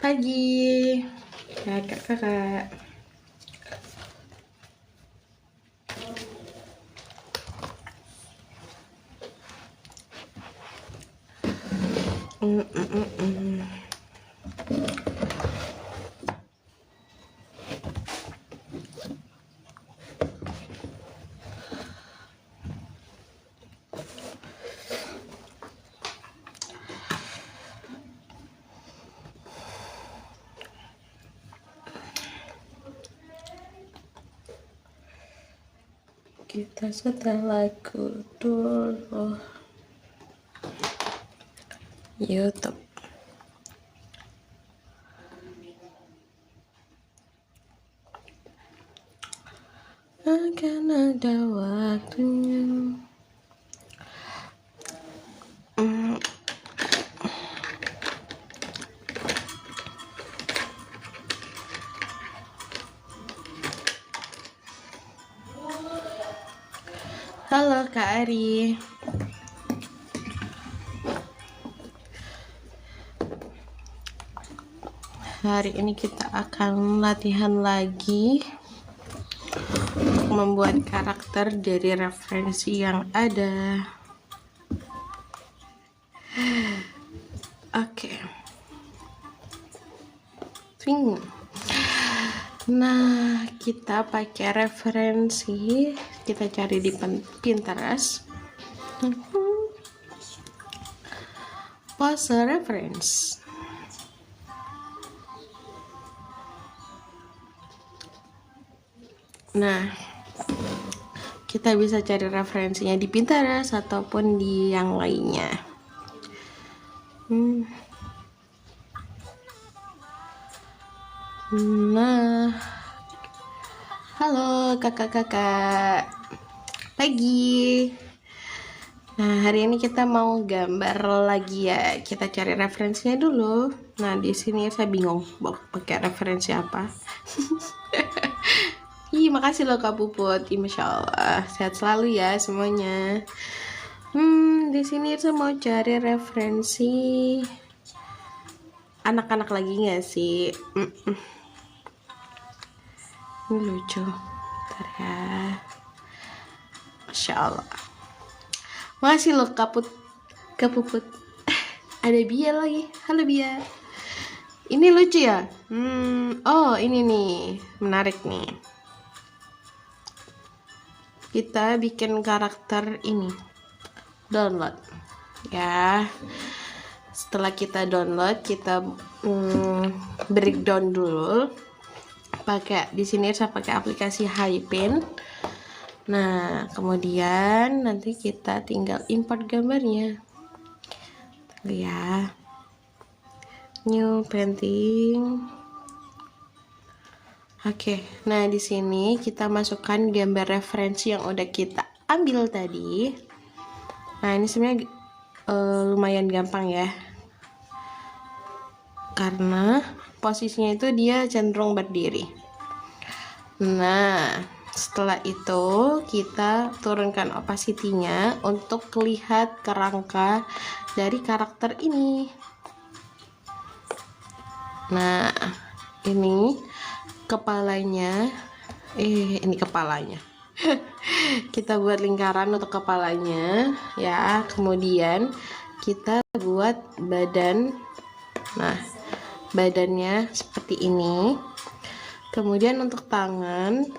Pagi kakak-kakak. Kita setelah dulu YouTube. Akan ada waktunya. Halo Kak Ari. Hari ini kita akan latihan lagi membuat karakter dari referensi yang ada. Oke. Nah, kita pakai referensi, kita cari di Pinterest. Pose reference. Nah, kita bisa cari referensinya di Pinterest ataupun di yang lainnya. Nah, halo kakak-kakak, pagi. Nah, hari ini kita mau gambar lagi ya. Kita cari referensinya dulu. Nah, di sini saya bingung mau pakai referensi apa. Ih, makasih loh Kak Puput. Masya Allah, sehat selalu ya semuanya. Di sini saya mau cari referensi anak-anak lagi nggak sih? Ini lucu. Bentar ya. Masya Allah. Makasih loh Kak Puput. Ada Bia lagi. Halo Bia. Ini lucu ya? Oh ini nih, menarik nih. Kita bikin karakter ini. Download. Ya. Setelah kita download, kita breakdown dulu. Di sini saya pakai aplikasi Hypin. Nah, kemudian nanti kita tinggal import gambarnya. Tunggu ya. New painting. Oke, nah di sini kita masukkan gambar referensi yang udah kita ambil tadi. Nah, ini sebenarnya lumayan gampang ya. Karena posisinya itu dia cenderung berdiri. Nah, setelah itu kita turunkan opacity-nya untuk lihat kerangka dari karakter ini. Nah, ini kepalanya. Ini kepalanya. Kita buat lingkaran untuk kepalanya ya. Kemudian kita buat badan. Nah, badannya seperti ini. Kemudian untuk tangan,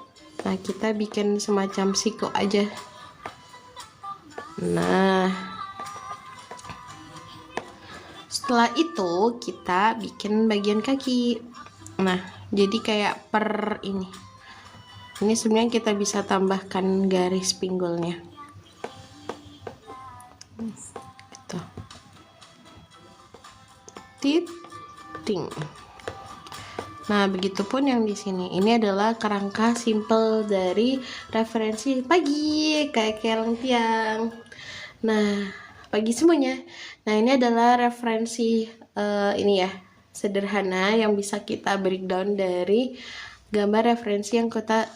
nah kita bikin semacam siku aja. Nah, setelah itu kita bikin bagian kaki. Nah, jadi kayak per ini. Ini sebenarnya kita bisa tambahkan garis pinggulnya. Gitu. Titing. Nah, begitupun yang di sini. Ini adalah kerangka simple dari referensi pagi kayak keleng tiang. Nah, pagi semuanya. Nah, ini adalah referensi ini ya, sederhana yang bisa kita breakdown dari gambar referensi yang kita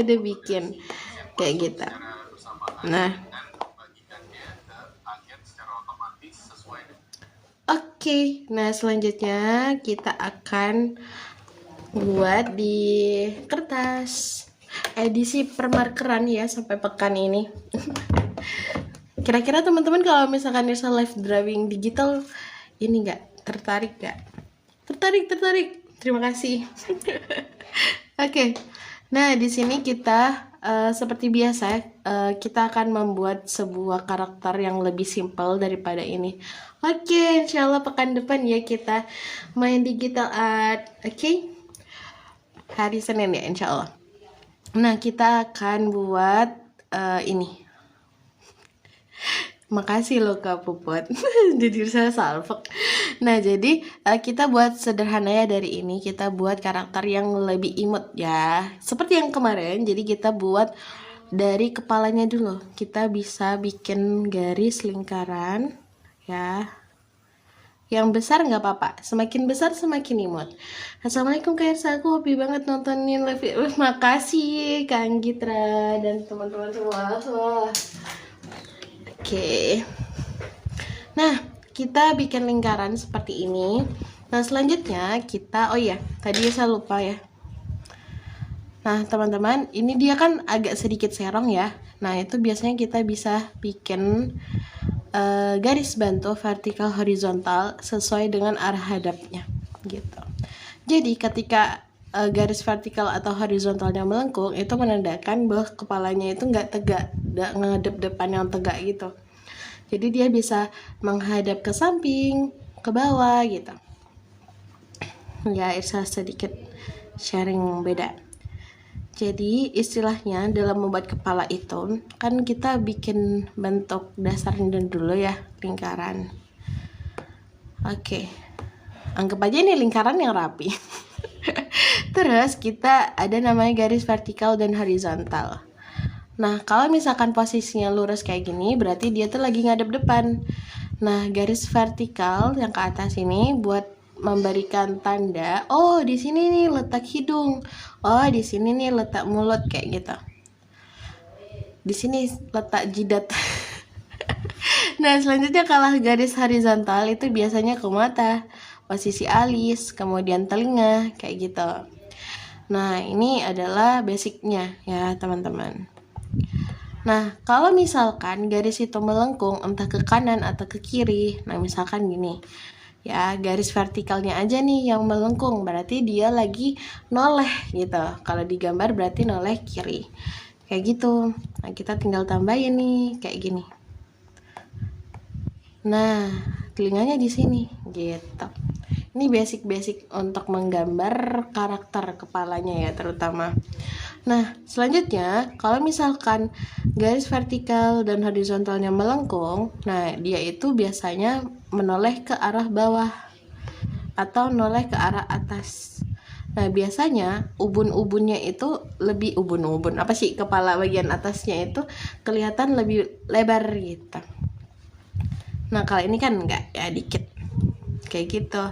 udah bikin kayak gitu. Nah, Oke, nah selanjutnya kita akan buat di kertas edisi permarkeran ya sampai pekan ini. Kira-kira teman-teman kalau misalkan Irsa live drawing digital ini nggak tertarik nggak? Tertarik. Terima kasih. Oke. Nah, di sini kita seperti biasa kita akan membuat sebuah karakter yang lebih simpel daripada ini. Oke, insya Allah pekan depan ya kita main digital art. Oke. Hari Senin ya insya Allah. Nah, kita akan buat ini. Makasih loh Kak Puput. Jujur saya salfok. Nah, jadi kita buat sederhana ya dari ini. Kita buat karakter yang lebih imut ya. Seperti yang kemarin. Jadi kita buat dari kepalanya dulu. Kita bisa bikin garis lingkaran ya. Yang besar nggak apa-apa. Semakin besar semakin imut. Assalamualaikum Kak Irsa. Aku hobi banget nontonin live. Makasih Kang Gitra dan teman-teman semua. Oke. Nah, kita bikin lingkaran seperti ini. Nah, selanjutnya kita, oh iya, tadi saya lupa ya. Nah, teman-teman, ini dia kan agak sedikit serong ya. Nah, itu biasanya kita bisa bikin garis bantu vertikal horizontal sesuai dengan arah hadapnya, gitu. Jadi, ketika garis vertikal atau horizontalnya melengkung, itu menandakan bahwa kepalanya itu nggak tegak, nggak ngadep depan yang tegak gitu. Jadi dia bisa menghadap ke samping, ke bawah gitu. Ya, Irsa sedikit sharing beda. Jadi istilahnya dalam membuat kepala itu kan kita bikin bentuk dasarnya dulu ya, lingkaran. Oke. Anggap aja ini lingkaran yang rapi. Terus kita ada namanya garis vertikal dan horizontal. Nah, kalau misalkan posisinya lurus kayak gini, berarti dia tuh lagi ngadep depan. Nah, garis vertikal yang ke atas ini buat memberikan tanda, oh di sini nih letak hidung, oh di sini nih letak mulut kayak gitu. Di sini letak jidat. Nah, selanjutnya kalau garis horizontal itu biasanya ke mata, posisi alis, kemudian telinga kayak gitu. Nah, ini adalah basicnya ya teman-teman. Nah, kalau misalkan garis itu melengkung entah ke kanan atau ke kiri, nah misalkan gini, ya garis vertikalnya aja nih yang melengkung, berarti dia lagi noleh gitu. Kalau digambar berarti noleh kiri, kayak gitu. Nah, kita tinggal tambahin nih kayak gini. Nah, telinganya di sini gitu. Ini basic-basic untuk menggambar karakter kepalanya ya terutama. Nah, selanjutnya kalau misalkan garis vertikal dan horizontalnya melengkung, nah dia itu biasanya menoleh ke arah bawah atau noleh ke arah atas. Nah, biasanya ubun-ubunnya itu lebih ubun-ubun. Apa sih, kepala bagian atasnya itu kelihatan lebih lebar gitu. Nah, kalau ini kan enggak ya, dikit. Kayak gitu.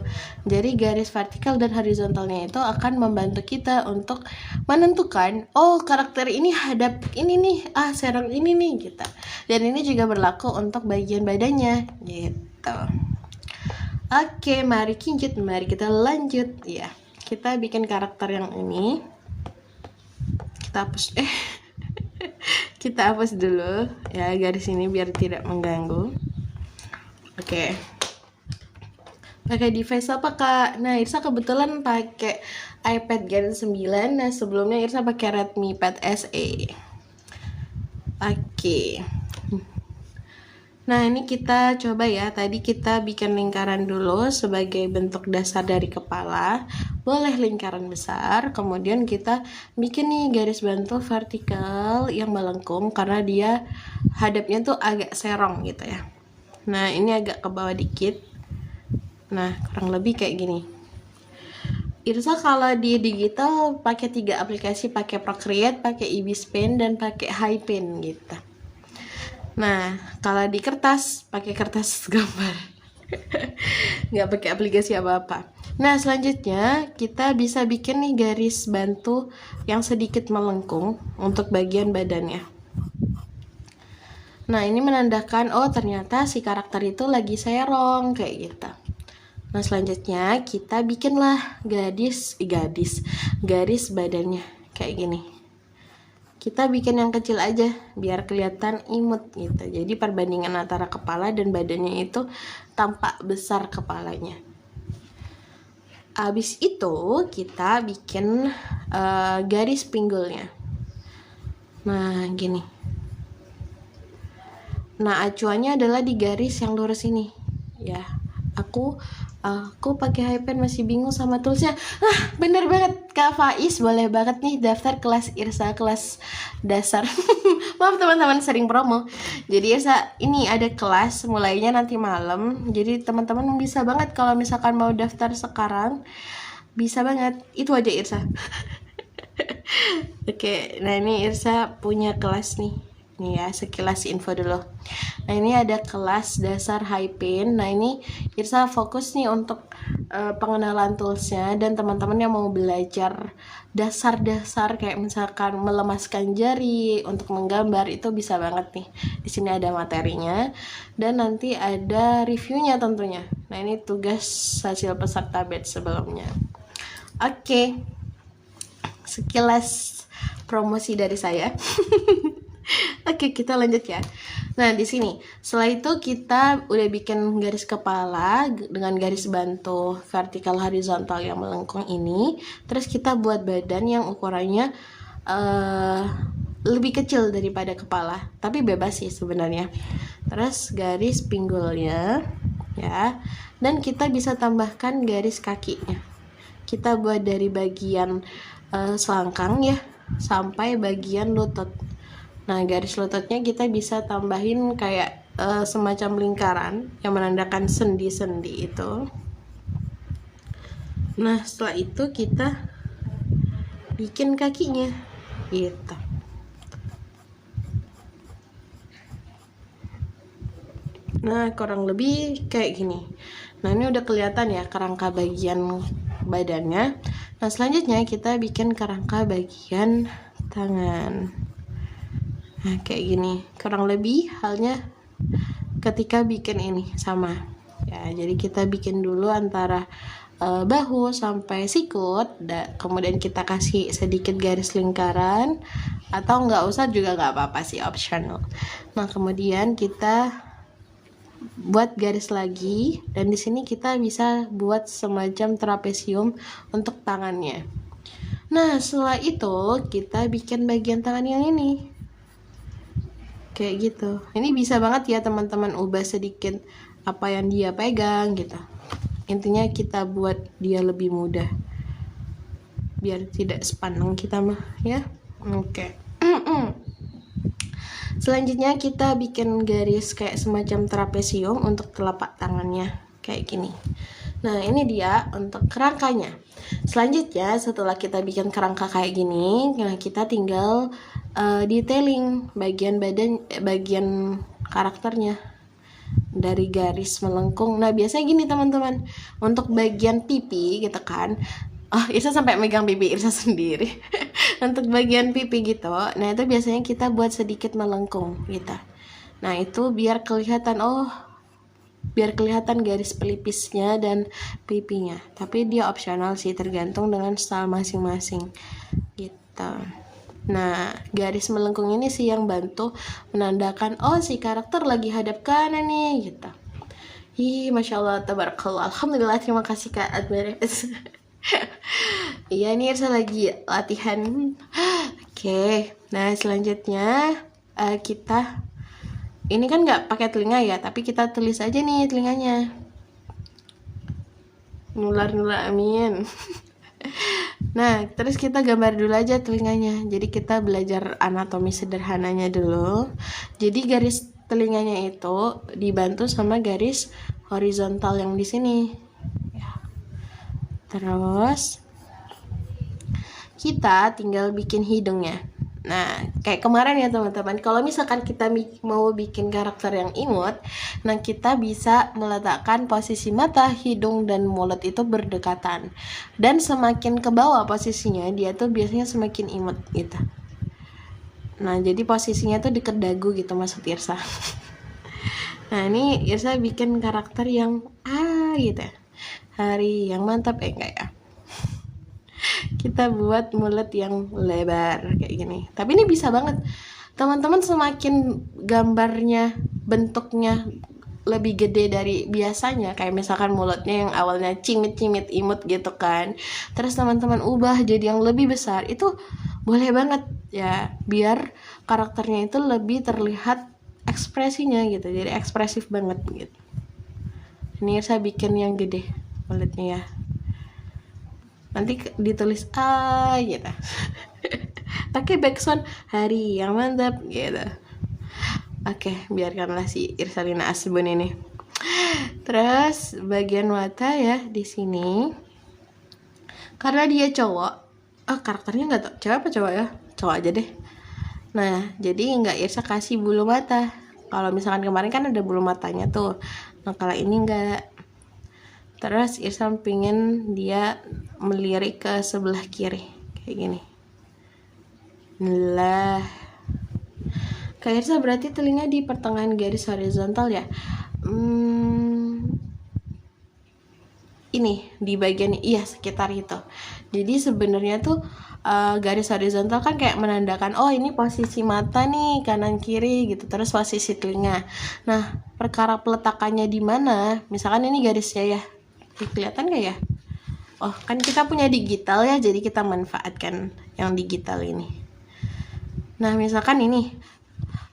Jadi garis vertikal dan horizontalnya itu akan membantu kita untuk menentukan, oh karakter ini hadap ini nih, serong ini nih gitu. Dan ini juga berlaku untuk bagian badannya gitu. Oke, mari kita lanjut ya. Kita bikin karakter yang ini. Kita hapus kita hapus dulu ya garis ini biar tidak mengganggu. Oke. Pakai device apa Kak? Nah, Irsa kebetulan pakai iPad Gen 9. Nah, sebelumnya Irsa pakai Redmi Pad SE. Oke. Nah, ini kita coba ya. Tadi kita bikin lingkaran dulu sebagai bentuk dasar dari kepala. Boleh lingkaran besar. Kemudian kita bikin nih garis bantu vertikal yang melengkung karena dia hadapnya tuh agak serong gitu ya. Nah, ini agak ke bawah dikit. Nah, kurang lebih kayak gini. Irsa kalau di digital pakai 3 aplikasi, pakai Procreate, pakai Ibis Pen, dan pakai HiPen gitu. Nah, kalau di kertas pakai kertas gambar. Nggak pakai aplikasi apa-apa. Nah, selanjutnya kita bisa bikin nih garis bantu yang sedikit melengkung untuk bagian badannya. Nah, ini menandakan oh ternyata si karakter itu lagi serong kayak gitu. Nah selanjutnya kita bikinlah garis badannya kayak gini. Kita bikin yang kecil aja biar kelihatan imut gitu. Jadi perbandingan antara kepala dan badannya itu tampak besar kepalanya. Habis itu kita bikin garis pinggulnya. Nah gini. Nah acuannya adalah di garis yang lurus ini ya. Aku pakai HiPen masih bingung sama toolsnya. Bener banget Kak Faiz, boleh banget nih daftar kelas Irsa, kelas dasar. Maaf teman-teman sering promo. Jadi Irsa ini ada kelas mulainya nanti malam. Jadi teman-teman bisa banget kalau misalkan mau daftar sekarang, bisa banget. Itu aja Irsa. Oke, nah ini Irsa punya kelas nih. Nih ya, sekilas info dulu. Nah ini ada kelas dasar HiPen. Nah ini Irsa fokus nih untuk pengenalan toolsnya, dan teman-teman yang mau belajar dasar-dasar kayak misalkan melemaskan jari untuk menggambar itu bisa banget nih. Di sini ada materinya dan nanti ada reviewnya tentunya. Nah ini tugas hasil peserta batch sebelumnya. Oke, sekilas promosi dari saya. Oke, kita lanjut ya. Nah, di sini setelah itu kita udah bikin garis kepala dengan garis bantu vertikal horizontal yang melengkung ini. Terus kita buat badan yang ukurannya lebih kecil daripada kepala, tapi bebas sih sebenarnya. Terus garis pinggulnya ya. Dan kita bisa tambahkan garis kakinya. Kita buat dari bagian selangkang ya sampai bagian lutut. Nah garis lututnya kita bisa tambahin kayak semacam lingkaran yang menandakan sendi-sendi itu. Nah setelah itu kita bikin kakinya gitu. Nah kurang lebih kayak gini. Nah ini udah kelihatan ya kerangka bagian badannya. Nah selanjutnya kita bikin kerangka bagian tangan. Nah kayak gini kurang lebih halnya ketika bikin ini sama ya. Jadi kita bikin dulu antara bahu sampai sikut, kemudian kita kasih sedikit garis lingkaran, atau nggak usah juga nggak apa-apa sih, optional. Nah kemudian kita buat garis lagi, dan di sini kita bisa buat semacam trapesium untuk tangannya. Nah setelah itu kita bikin bagian tangan yang ini kayak gitu. Ini bisa banget ya teman-teman ubah sedikit apa yang dia pegang gitu. Intinya kita buat dia lebih mudah biar tidak sepandang kita mah ya. Oke. Selanjutnya kita bikin garis kayak semacam trapesium untuk telapak tangannya kayak gini. Nah ini dia untuk kerangkanya. Selanjutnya setelah kita bikin kerangka kayak gini, nah kita tinggal detailing bagian badan, bagian karakternya dari garis melengkung. Nah biasanya gini teman-teman, untuk bagian pipi gitu kan, Irsa sampai megang pipi Irsa sendiri. Untuk bagian pipi gitu, nah itu biasanya kita buat sedikit melengkung gitu. Nah itu biar kelihatan, biar kelihatan garis pelipisnya dan pipinya. Tapi dia opsional sih, tergantung dengan style masing-masing gitu. Nah garis melengkung ini sih yang bantu menandakan si karakter lagi hadap kanan nih gitu. Masya Allah, tabarakallah, alhamdulillah, terima kasih Kak Admeres. Iya nih Irsa lagi latihan. Oke, nah selanjutnya kita ini kan nggak pakai telinga ya, tapi kita tulis aja nih telinganya. Nular-nular, amin. Nah, terus kita gambar dulu aja telinganya. Jadi kita belajar anatomi sederhananya dulu. Jadi garis telinganya itu dibantu sama garis horizontal yang di sini. Terus kita tinggal bikin hidungnya. Nah, kayak kemarin ya teman-teman, kalau misalkan kita mau bikin karakter yang imut, nah kita bisa meletakkan posisi mata, hidung, dan mulut itu berdekatan. Dan semakin ke bawah posisinya, dia tuh biasanya semakin imut gitu. Nah, jadi posisinya tuh deket dagu gitu maksud Irsa. Nah, ini Irsa bikin karakter yang gitu. hari yang mantap, enggak ya. Kita buat mulut yang lebar kayak gini. Tapi ini bisa banget teman-teman, semakin gambarnya bentuknya lebih gede dari biasanya, kayak misalkan mulutnya yang awalnya cimit-cimit imut gitu kan, terus teman-teman ubah jadi yang lebih besar, itu boleh banget ya, biar karakternya itu lebih terlihat ekspresinya gitu, jadi ekspresif banget gitu. Ini saya bikin yang gede mulutnya ya, nanti ditulis A gitu pakai backsound hari yang mantap gitu. Oke, biarkanlah si Irsalina Asbun ini. Terus bagian mata ya di sini, karena dia cowok, karakternya nggak tau cewek apa cowok ya, cowok aja deh. Nah, jadi nggak Irsa kasih bulu mata. Kalau misalkan kemarin kan ada bulu matanya tuh, nah kalau ini nggak. Terus Irsa pingin dia melirik ke sebelah kiri kayak gini. Lah, kayak Irsa berarti telinga di pertengahan garis horizontal ya. Ini di bagian, iya sekitar itu. Jadi sebenarnya tuh garis horizontal kan kayak menandakan, oh ini posisi mata nih kanan kiri gitu, terus posisi telinga. Nah, perkara peletakannya di mana? Misalkan ini garisnya ya, kelihatan gak ya? Oh kan kita punya digital ya, jadi kita manfaatkan yang digital ini. Nah misalkan ini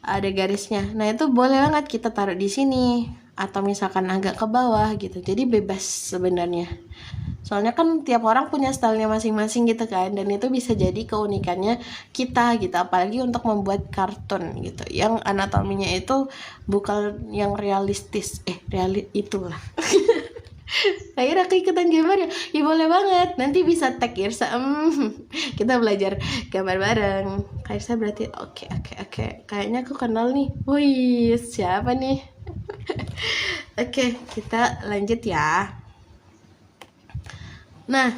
ada garisnya, nah itu boleh banget kita taruh di sini atau misalkan agak ke bawah gitu, jadi bebas sebenarnya. Soalnya kan tiap orang punya stylenya masing-masing gitu kan, dan itu bisa jadi keunikannya kita gitu, apalagi untuk membuat kartun gitu yang anatominya itu bukan yang realistis, itulah. Akhirnya keikutan gambar ya, ya boleh banget, nanti bisa tag Irsa, kita belajar gambar bareng. Kak Irsa berarti oke, kayaknya aku kenal nih, wih siapa nih. Oke, kita lanjut ya. Nah,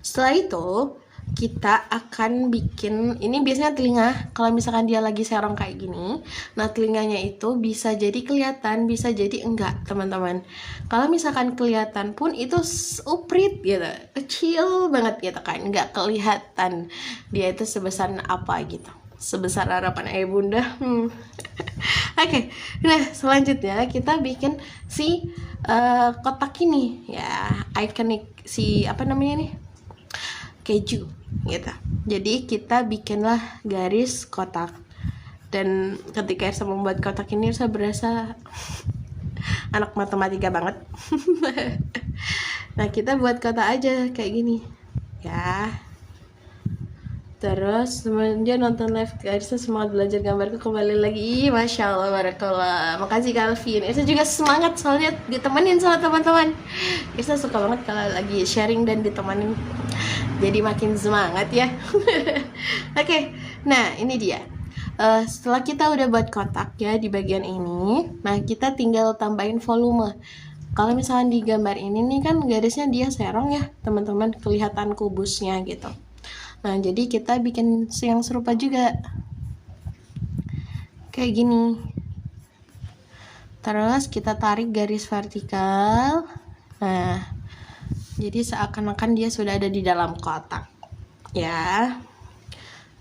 setelah itu kita akan bikin, ini biasanya telinga, kalau misalkan dia lagi serong kayak gini, nah telinganya itu bisa jadi kelihatan, bisa jadi enggak teman-teman. Kalau misalkan kelihatan pun itu uprit gitu, kecil banget gitu kan, enggak kelihatan dia itu sebesar apa gitu, sebesar harapan ayah bunda. Oke, nah selanjutnya kita bikin si kotak ini ya, ikonik si apa namanya nih, keju gitu. Jadi kita bikinlah garis kotak, dan ketika saya membuat kotak ini saya berasa anak matematika banget. Nah kita buat kotak aja kayak gini ya. Terus semenjak nonton live Irsa semangat belajar gambarku kembali lagi. Masya Allah, barakallah. Makasih Calvin. Irsa juga semangat soalnya ditemenin sama teman-teman. Irsa suka banget kalau lagi sharing dan ditemenin, jadi makin semangat ya. Oke, nah ini dia. Setelah kita udah buat kotak ya di bagian ini, nah kita tinggal tambahin volume. Kalau misalnya di gambar ini nih kan garisnya dia serong ya teman-teman, kelihatan kubusnya gitu. Nah jadi kita bikin yang serupa juga kayak gini. Terus kita tarik garis vertikal. Nah jadi seakan-akan dia sudah ada di dalam kotak ya.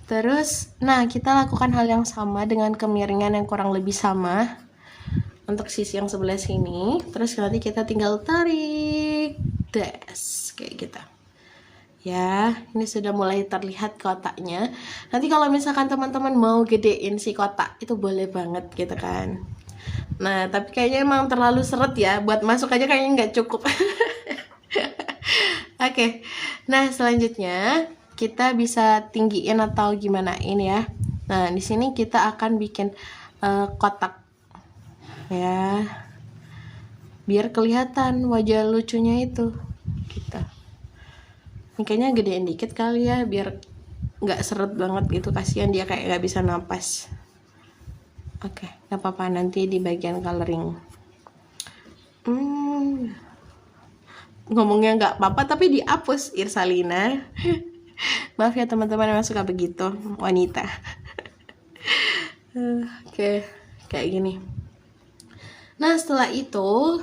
Terus nah kita lakukan hal yang sama dengan kemiringan yang kurang lebih sama untuk sisi yang sebelah sini. Terus nanti kita tinggal tarik des kayak gitu ya. Ini sudah mulai terlihat kotaknya. Nanti kalau misalkan teman-teman mau gedein si kotak itu boleh banget gitu kan. Nah tapi kayaknya emang terlalu seret ya, buat masuk aja kayaknya nggak cukup. Oke, nah selanjutnya kita bisa tinggiin atau gimana ini ya. Nah di sini kita akan bikin kotak ya, biar kelihatan wajah lucunya itu gitu. Ini kayaknya gedein dikit kali ya, biar nggak seret banget gitu, kasihan dia kayak nggak bisa napas. Oke, nggak apa-apa, nanti di bagian coloring. Ngomongnya nggak apa-apa tapi dihapus Irsalina. Maaf ya teman-teman, emang suka begitu wanita. Oke, kayak gini. Nah setelah itu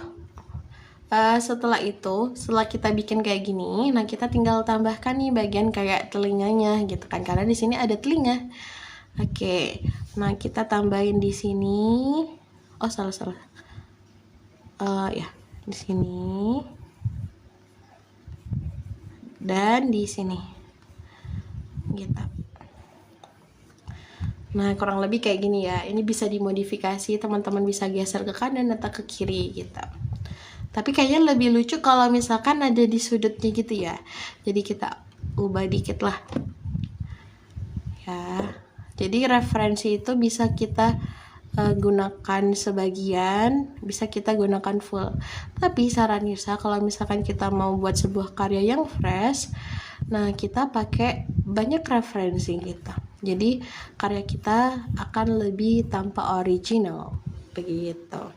Setelah kita bikin kayak gini, nah kita tinggal tambahkan nih bagian kayak telinganya gitu kan, karena di sini ada telinga. Oke, nah kita tambahin di sini. Oh salah. Ya di sini dan di sini, gitu. Nah kurang lebih kayak gini ya. Ini bisa dimodifikasi, teman-teman bisa geser ke kanan atau ke kiri gitu. Tapi kayaknya lebih lucu kalau misalkan ada di sudutnya gitu ya. Jadi kita ubah dikit lah. Ya. Jadi referensi itu bisa kita gunakan sebagian, bisa kita gunakan full. Tapi saran Irsa kalau misalkan kita mau buat sebuah karya yang fresh, nah kita pakai banyak referensi kita. Jadi karya kita akan lebih tampak original begitu.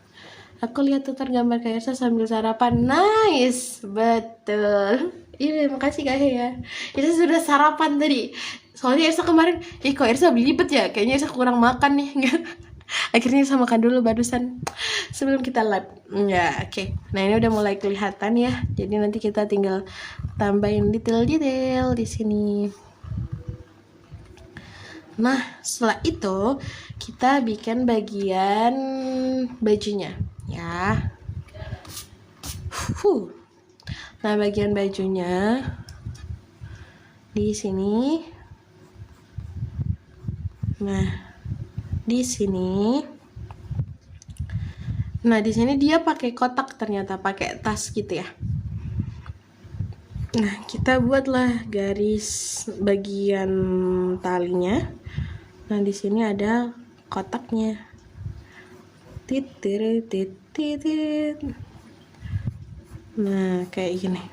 Aku lihat tuh tergambar kayak Irsa sambil sarapan. Nice, betul. Iya, makasih Kak ya. Irsa sudah sarapan tadi. Soalnya Irsa kemarin, kok Irsa belibet ya? Kayaknya Irsa kurang makan nih. Akhirnya Irsa makan dulu barusan sebelum kita live. Ya, oke. Nah ini udah mulai kelihatan ya. Jadi nanti kita tinggal tambahin detail-detail di sini. Nah, setelah itu kita bikin bagian bajunya. Ya. Nah, bagian bajunya di sini. Nah, di sini. Nah, di sini dia pakai kotak, ternyata pakai tas gitu ya. Nah, kita buatlah garis bagian talinya. Nah, di sini ada kotaknya. Titit. Nah, kayak gini.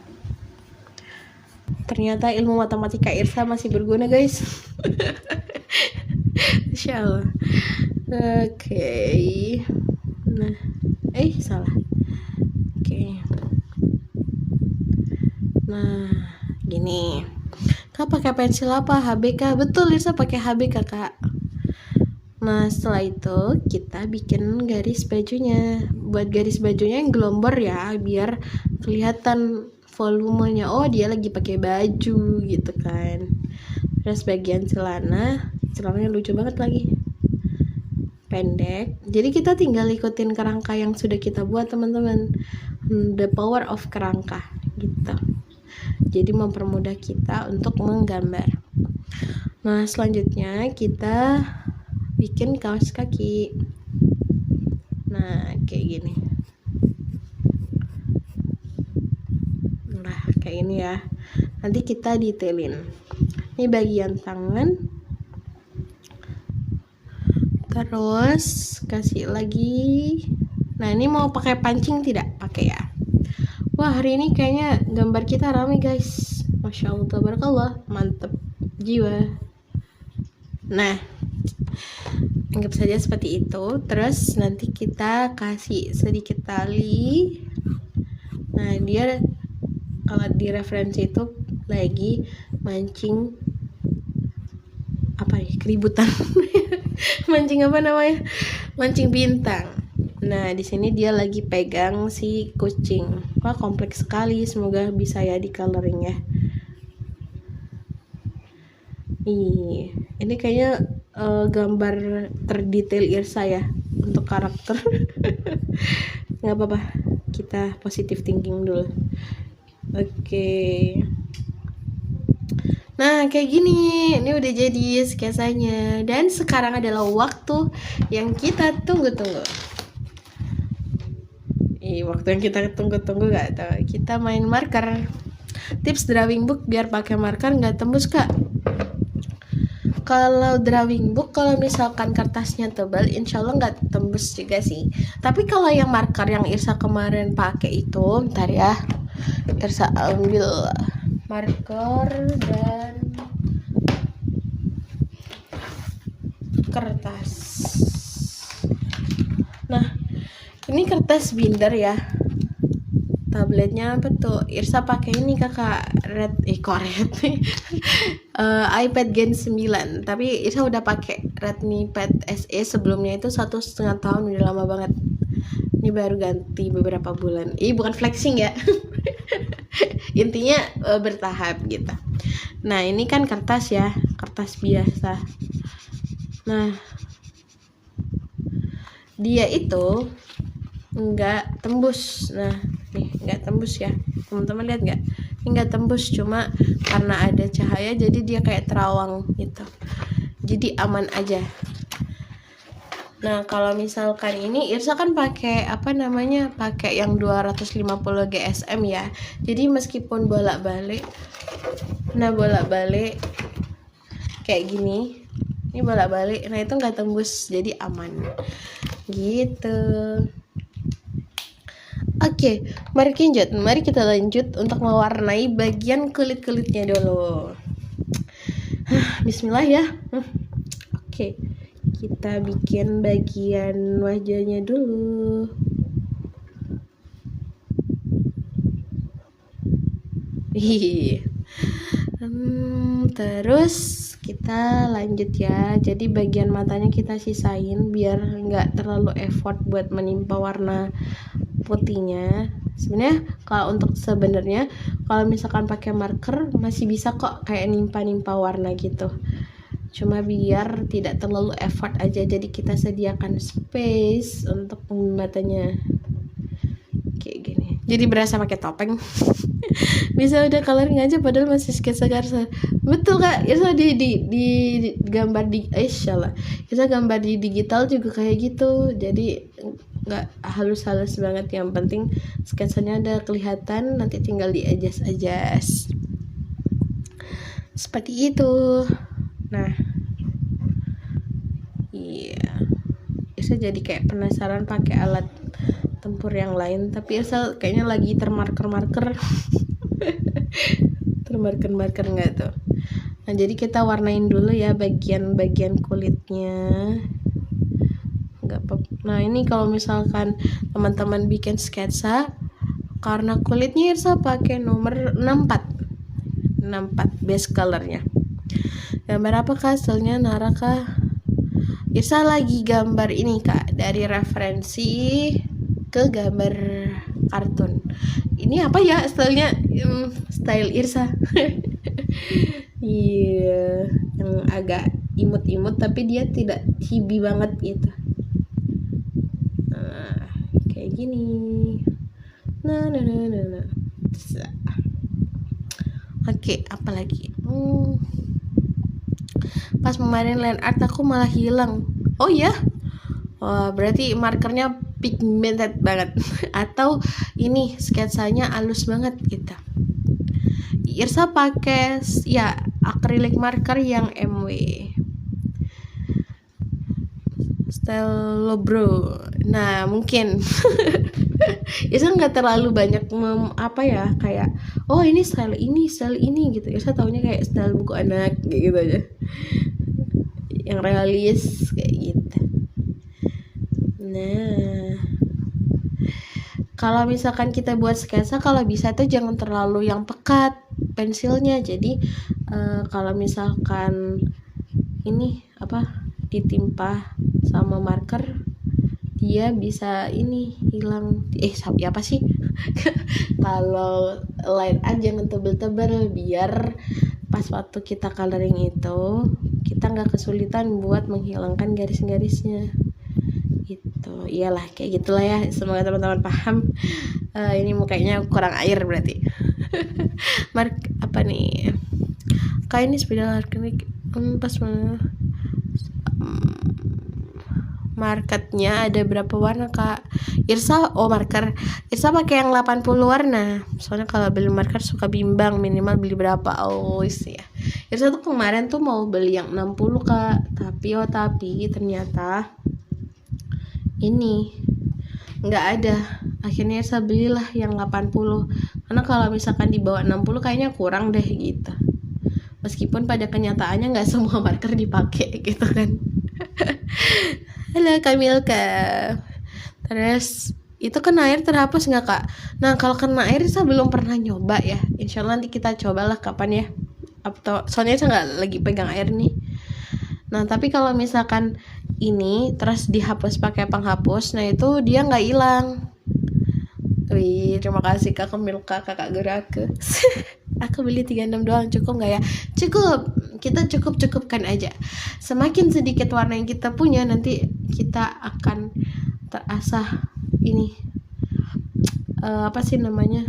Ternyata ilmu matematika Irsa masih berguna, guys. Insya Allah. Oke. Nah, salah. Oke. Nah, gini. Kak pakai pensil apa? HB Betul, Irsa pakai HB Kak. Nah, setelah itu kita bikin garis bajunya. Buat garis bajunya yang gelombor ya, biar kelihatan volumenya. Oh, dia lagi pakai baju gitu kan. Terus bagian celananya lucu banget lagi. Pendek. Jadi kita tinggal ikutin kerangka yang sudah kita buat, teman-teman. The power of kerangka gitu. Jadi mempermudah kita untuk menggambar. Nah, selanjutnya kita bikin kaos kaki. Nah, kayak gini. Nah, kayak ini ya. Nanti kita detailin. Ini bagian tangan. Terus kasih lagi. Nah, ini mau pakai pancing tidak? Pakai ya. Wah, hari ini kayaknya gambar kita rame, guys. Masya Allah, tabarakallah. Mantep jiwa. Nah, anggap saja seperti itu. Terus nanti kita kasih sedikit tali. Nah, dia kalau di referensi itu lagi mancing apa ya, keributan. Mancing apa namanya? Mancing bintang. Nah, di sini dia lagi pegang si kucing. Wah, kompleks sekali. Semoga bisa ya di coloring ya. Ini kayaknya gambar terdetail Irsa ya untuk karakter. Nggak apa-apa, kita positive thinking dulu. Oke. Nah, kayak gini. Ini udah jadi sketsanya. Dan sekarang adalah waktu yang kita tunggu-tunggu. Waktu yang kita tunggu-tunggu gak tahu. Kita main marker. Tips drawing book biar pakai marker nggak tembus, Kak. Kalau drawing book, kalau misalkan kertasnya tebal, insya Allah nggak tembus juga sih. Tapi kalau yang marker yang Irsa kemarin pakai itu, bentar ya, Irsa ambil marker dan kertas. Nah, ini kertas binder ya. Tabletnya apa tuh? Irsa pakai ini kakak, red iPad Gen 9. Tapi Irsa udah pakai Redmi Pad SE sebelumnya itu 1,5 tahun, udah lama banget. Ini baru ganti beberapa bulan. Bukan flexing ya. Intinya bertahap gitu. Nah ini kan kertas ya, kertas biasa. Nah dia itu nggak tembus. Nah nih nggak tembus ya, teman-teman lihat nggak? Ini nggak tembus, cuma karena ada cahaya jadi dia kayak terawang gitu. Jadi aman aja. Nah kalau misalkan ini Irsa kan pakai pakai yang 250 GSM ya. Jadi meskipun bolak-balik kayak gini, ini bolak-balik, nah itu nggak tembus, jadi aman gitu. Oke, mari kita lanjut untuk mewarnai bagian kulit-kulitnya dulu. Bismillah ya. Oke, kita bikin bagian wajahnya dulu. Terus kita lanjut ya. Jadi bagian matanya kita sisain biar nggak terlalu effort buat menimpa warna putihnya. Sebenarnya kalau misalkan pakai marker masih bisa kok kayak nimpa warna gitu. Cuma biar tidak terlalu effort aja, jadi kita sediakan space untuk matanya kayak gini. Jadi berasa pakai topeng. Bisa udah coloring aja padahal masih sketsa Irsa. Betul Kak, Irsa di gambar di insyaallah. Irsa gambar di digital juga kayak gitu. Jadi nggak halus-halus banget, yang penting sketsanya udah kelihatan, nanti tinggal di adjust seperti itu. Nah iya, Irsa jadi kayak penasaran pakai alat tempur yang lain, tapi Irsa kayaknya lagi termarker nggak tuh. Nah jadi kita warnain dulu ya bagian kulitnya. Nah ini kalau misalkan teman-teman bikin sketsa, karena kulitnya Irsa pakai nomor 64 base colornya. Gambar apa Kak? Hasilnya Nara Kak? Irsa lagi gambar ini Kak, dari referensi ke gambar kartun. Ini apa ya stylenya? Style Irsa. Iya, yang agak imut-imut tapi dia tidak chibi banget gitu. Nah, kayak gini. Nah. Oke, apa lagi? Pas kemarin line art aku malah hilang. Oh ya? Wah, berarti markernya pigmented banget. Atau ini sketsanya halus banget gitu. Irsa pakai ya acrylic marker yang MW style bro. Nah mungkin Irsa nggak terlalu banyak kayak oh ini style ini gitu. Irsa taunya kayak style buku anak gitu aja, yang realis kayak gitu. Nah kalau misalkan kita buat sketsa, kalau bisa tuh jangan terlalu yang pekat pensilnya. Jadi kalau misalkan ini ditimpa sama marker, dia bisa hilang. Apa sih? Kalau line art jangan tebel-tebel, biar pas waktu kita coloring itu kita nggak kesulitan buat menghilangkan garis-garisnya. Gitu, iyalah kayak gitulah ya. Semoga teman-teman paham. Ini mukanya kurang air berarti. Apa nih? Kayak ini spidol acrylic pas marketnya ada berapa warna Kak? Irsa marker. Irsa pakai yang 80 warna. Soalnya kalau beli marker suka bimbang minimal beli berapa. Ya. Irsa tuh kemarin tuh mau beli yang 60 Kak, tapi ternyata ini nggak ada. Akhirnya Irsa belilah yang 80, karena kalau misalkan di bawah 60 kayaknya kurang deh gitu. Meskipun pada kenyataannya nggak semua marker dipakai gitu kan. Halo Kamilka. Terus itu kena air terhapus nggak Kak? Nah kalau kena air saya belum pernah nyoba ya. Insya Allah nanti kita cobalah kapan ya. Soalnya saya nggak lagi pegang air nih. Nah tapi kalau misalkan ini terus dihapus pakai penghapus, nah itu dia nggak hilang. Wih, terima kasih kakak Milka, kakak guru aku. Aku beli 36 doang, cukup nggak ya? Cukup, kita cukupkan aja. Semakin sedikit warna yang kita punya, nanti kita akan terasah ini apa sih namanya,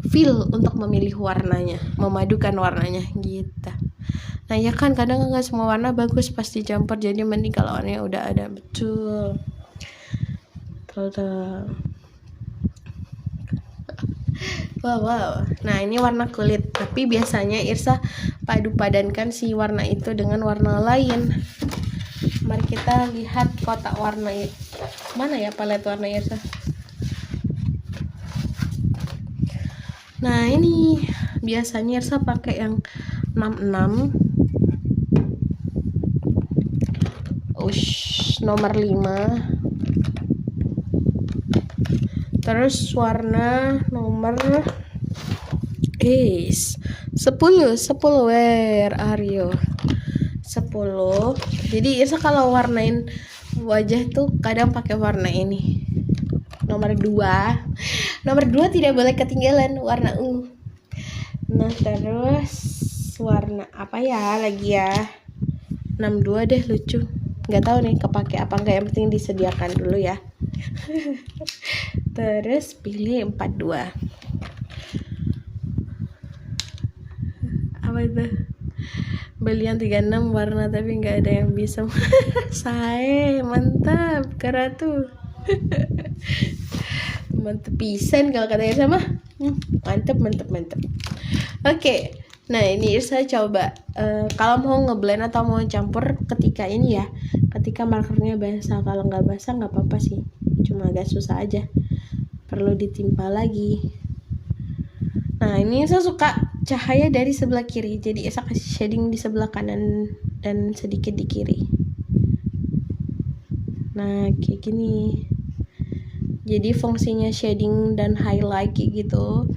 feel untuk memilih warnanya, memadukan warnanya gitu. Nah ya kan, kadang nggak semua warna bagus pas dicampur, jadi mending kalau warnanya udah ada. Betul. Wow. Nah ini warna kulit, tapi biasanya Irsa padu padankan si warna itu dengan warna lain. Mari kita lihat kotak warna mana ya, palet warna Irsa. Nah ini biasanya Irsa pakai yang 66, nomor 5, terus warna nomor 10. Where are you? 10. Jadi Irsa kalau warnain wajah tuh kadang pakai warna ini. Nomor 2 tidak boleh ketinggalan, warna ungu. Nah terus warna apa ya lagi ya, 62 deh, lucu. Nggak tahu nih kepake apa enggak, yang penting disediakan dulu ya. Terus pilih 42. Apa itu? Beli yang 36 warna tapi nggak ada yang bisa. Saya mantap karatu. Mantep pisan kalau katanya sama. Mantep. Oke. Nah ini Irsa coba kalau mau ngeblend atau mau campur ketika ini ya, ketika markernya basah. Kalau nggak basah nggak apa-apa sih, cuma agak susah aja, perlu ditimpa lagi. Nah ini Irsa suka cahaya dari sebelah kiri, jadi Irsa kasih shading di sebelah kanan dan sedikit di kiri. Nah kayak gini, jadi fungsinya shading dan highlight kayak gitu.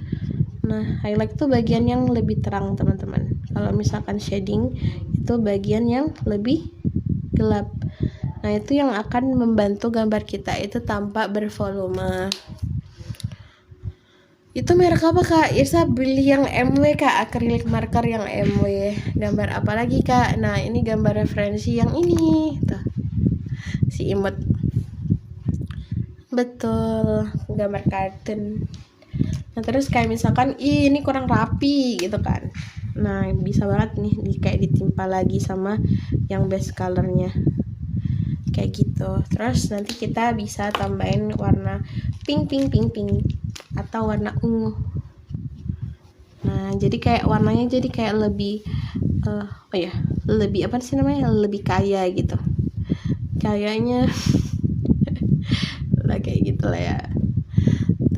Nah highlight itu bagian yang lebih terang teman-teman, kalau misalkan shading itu bagian yang lebih gelap. Nah itu yang akan membantu gambar kita itu tampak bervolume. Itu merek apa kak? Irsa beli yang MW kak, acrylic marker yang MW. Gambar apa lagi kak? Nah ini gambar referensi yang ini tuh, si imut. Betul, gambar kartun. Nah terus kayak misalkan ini kurang rapi gitu kan, nah bisa banget nih kayak ditimpa lagi sama yang base colornya kayak gitu. Terus nanti kita bisa tambahin warna pink atau warna ungu. Nah jadi kayak warnanya jadi kayak lebih lebih apa sih namanya, lebih kaya gitu kayaknya. Lah kayak gitu lah ya.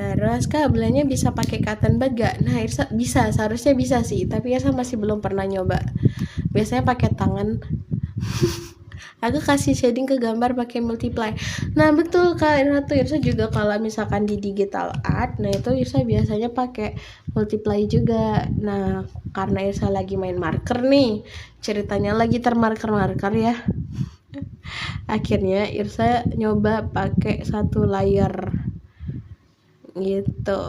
Terus kabelnya bisa pakai cotton bud gak? Nah Irsa bisa, seharusnya bisa sih, tapi Irsa masih belum pernah nyoba. Biasanya pakai tangan. Aku kasih shading ke gambar pakai multiply. Nah betul kak Irsa juga kalau misalkan di digital art, nah itu Irsa biasanya pakai multiply juga. Nah karena Irsa lagi main marker nih, ceritanya lagi termarker ya. Akhirnya Irsa nyoba pakai 1 layer gitu.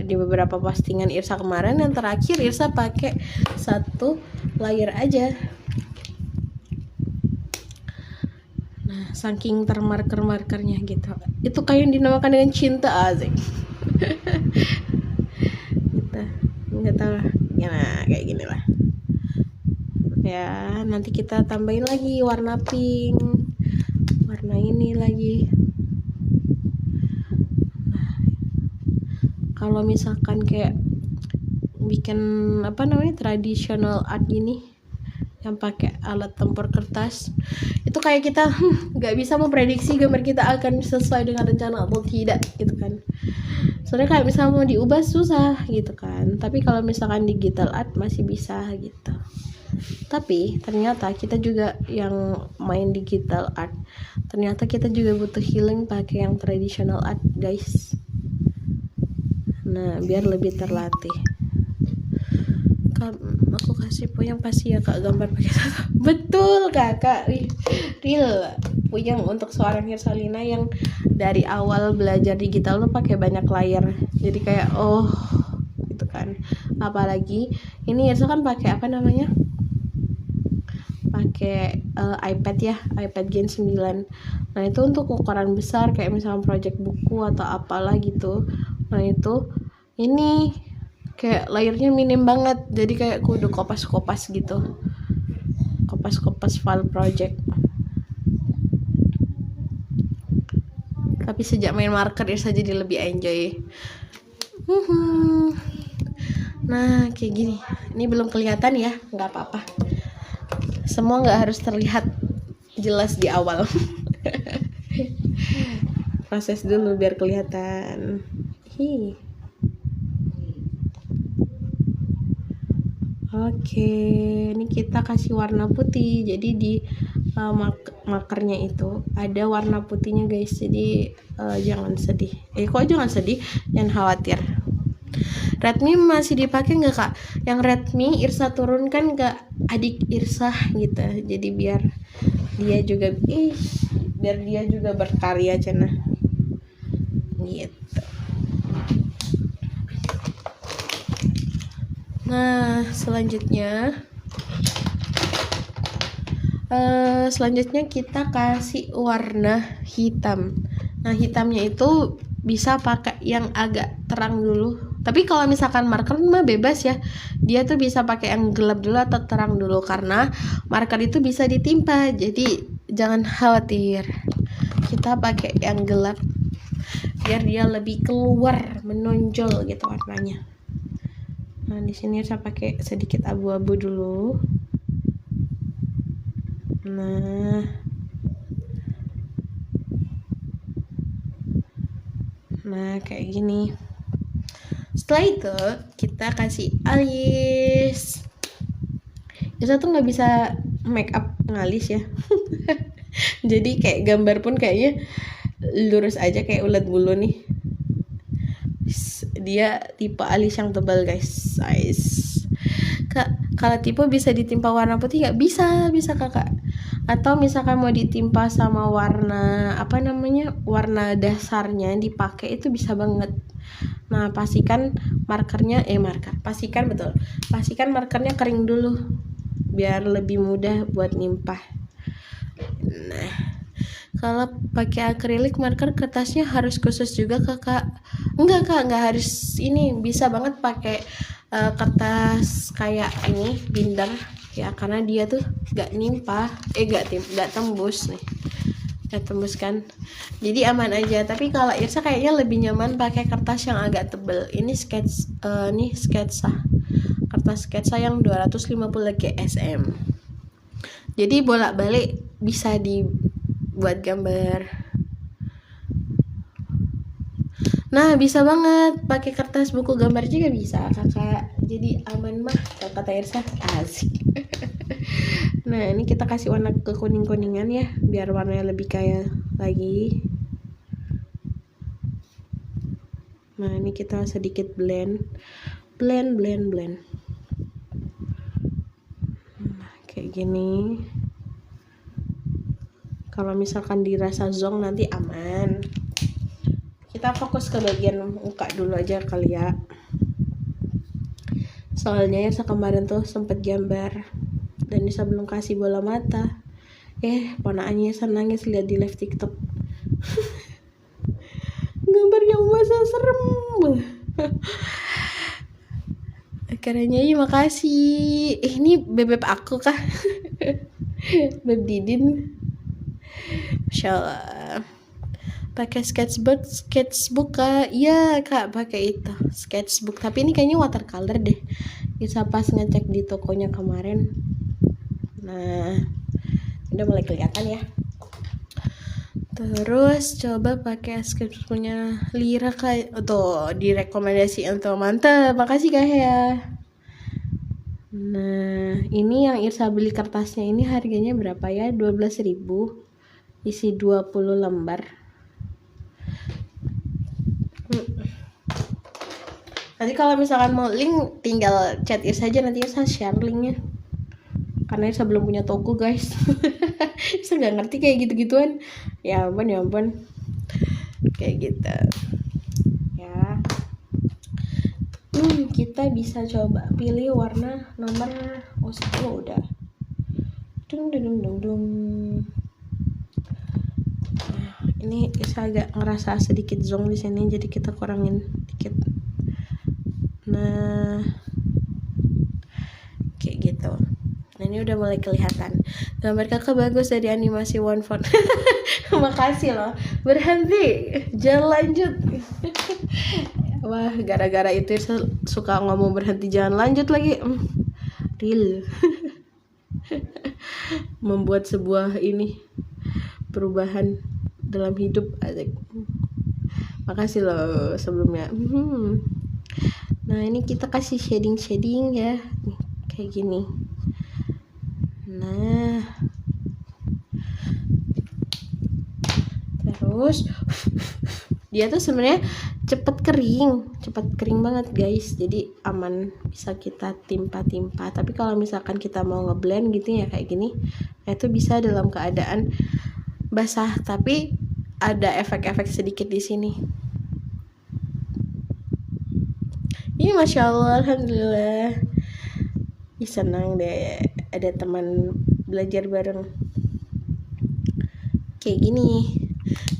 Di beberapa postingan Irsa kemarin yang terakhir Irsa pakai 1 layer aja. Nah saking termarkernya gitu, itu kayak yang dinamakan dengan cinta asik. Gitu. Nggak tahu ya, kayak gini lah ya. Nanti kita tambahin lagi warna pink, warna ini lagi. Kalau misalkan kayak bikin apa namanya traditional art gini yang pakai alat tempur kertas, itu kayak kita nggak bisa memprediksi gambar kita akan sesuai dengan rencana atau tidak gitu kan. Soalnya kayak misalnya mau diubah susah gitu kan, tapi kalau misalkan digital art masih bisa gitu. Tapi ternyata kita juga yang main digital art, ternyata kita juga butuh healing pakai yang traditional art guys. Nah biar lebih terlatih. aku kasih Puyang pasti ya kak gambar pakai tato. Betul kakak, real Puyang untuk seorang Hirsalina yang dari awal belajar digital tuh pakai banyak layar, jadi kayak oh gitu kan. Apalagi ini Hirsa kan pakai apa namanya, pakai iPad ya, iPad Gen 9. Nah itu untuk ukuran besar kayak misalnya project buku atau apalah gitu. Nah itu ini kayak layarnya minim banget, jadi kayak kudu kopas-kopas gitu, kopas-kopas file project. Tapi sejak main marker ya saya jadi lebih enjoy. Nah kayak gini, ini belum kelihatan ya, nggak apa-apa, semua nggak harus terlihat jelas di awal. Proses dulu biar kelihatan. Oke, ini kita kasih warna putih. Jadi di makernya itu ada warna putihnya guys. Jadi jangan sedih. Kok jangan sedih? Jangan khawatir. Redmi masih dipakai nggak kak? Yang Redmi Irsa turunkan ke adik Irsa gitu. Jadi biar dia juga berkarya cina. Gitu. Nah, selanjutnya kita kasih warna hitam. Nah, hitamnya itu bisa pakai yang agak terang dulu. Tapi kalau misalkan marker mah bebas ya. Dia tuh bisa pakai yang gelap dulu atau terang dulu karena marker itu bisa ditimpa. Jadi jangan khawatir. Kita pakai yang gelap biar dia lebih keluar, menonjol gitu warnanya. Nah, di sini saya pakai sedikit abu-abu dulu. Nah, kayak gini. Setelah itu kita kasih alis. Kita tuh nggak bisa make up ngalis ya. Jadi kayak gambar pun kayaknya lurus aja kayak ulat bulu nih. Dia tipe alis yang tebal guys. Kalau tipe bisa ditimpa warna putih nggak? Bisa kakak. Atau misalkan mau ditimpa sama warna warna dasarnya dipakai itu bisa banget. Nah pastikan markernya pastikan markernya kering dulu biar lebih mudah buat nimpah. Nah kalau pakai akrilik marker kertasnya harus khusus juga kakak? Enggak harus, ini bisa banget pakai kertas kayak ini binder ya, karena dia tuh gak tembus nih, gak tembus kan, jadi aman aja. Tapi kalau Irsa kayaknya lebih nyaman pakai kertas yang agak tebel. Ini sketsa, kertas sketsa yang 250 GSM, jadi bolak-balik bisa dibuat gambar. Nah bisa banget pakai kertas buku gambar juga bisa kakak, jadi aman mah kata Irsa, asik. Nah ini kita kasih warna ke kuning-kuningan ya biar warnanya lebih kaya lagi. Nah ini kita sedikit blend. Nah, kayak gini. Kalau misalkan dirasa zonk nanti aman. Kita fokus ke bagian muka dulu aja kali ya. Soalnya ya kemarin tuh sempet gambar dan Nisa belum kasih bola mata. Ponakannya nangis lihat di live TikTok. Gambarnya masa serem. Akhirnya makasih. Ini bebek aku kah? Beb Didin. Masya Allah. Pakai sketchbook kak? Iya kak pakai itu sketchbook, tapi ini kayaknya watercolor deh. Bisa pas ngecek di tokonya kemarin. Nah udah mulai kelihatan ya. Terus coba pakai sketchbooknya Lira kak, tuh direkomendasiin tuh, mantap, makasih kak ya. Nah ini yang Irsa beli kertasnya ini harganya berapa ya, 12.000, isi 20 lembar. Nanti kalau misalkan mau link tinggal chat Irsa aja, nanti Irsa share linknya. Karena Irsa belum punya toko guys. Irsa nggak ngerti kayak gitu-gituan. Ya ampun. Kayak gitu. Ya. Kita bisa coba pilih warna nomor 10 udah. Dung. Nah, ini Irsa agak ngerasa sedikit zong di sini, jadi kita kurangin dikit. Nah, kayak gitu. Nah, ini udah mulai kelihatan. Gambar kakak bagus dari animasi One Font. Makasih loh. Berhenti, jangan lanjut. Wah, gara-gara itu saya suka ngomong berhenti jangan lanjut lagi. Real. Membuat sebuah ini perubahan dalam hidup. Makasih loh sebelumnya. Nah, ini kita kasih shading ya. Kayak gini. Nah. Terus dia tuh sebenarnya cepet kering banget guys, jadi aman, bisa kita timpa-timpa. Tapi kalau misalkan kita mau ngeblend gitu ya kayak gini, itu bisa dalam keadaan basah, tapi ada efek-efek sedikit di sini. Ini masya Allah, alhamdulillah. Senang deh ada teman belajar bareng kayak gini.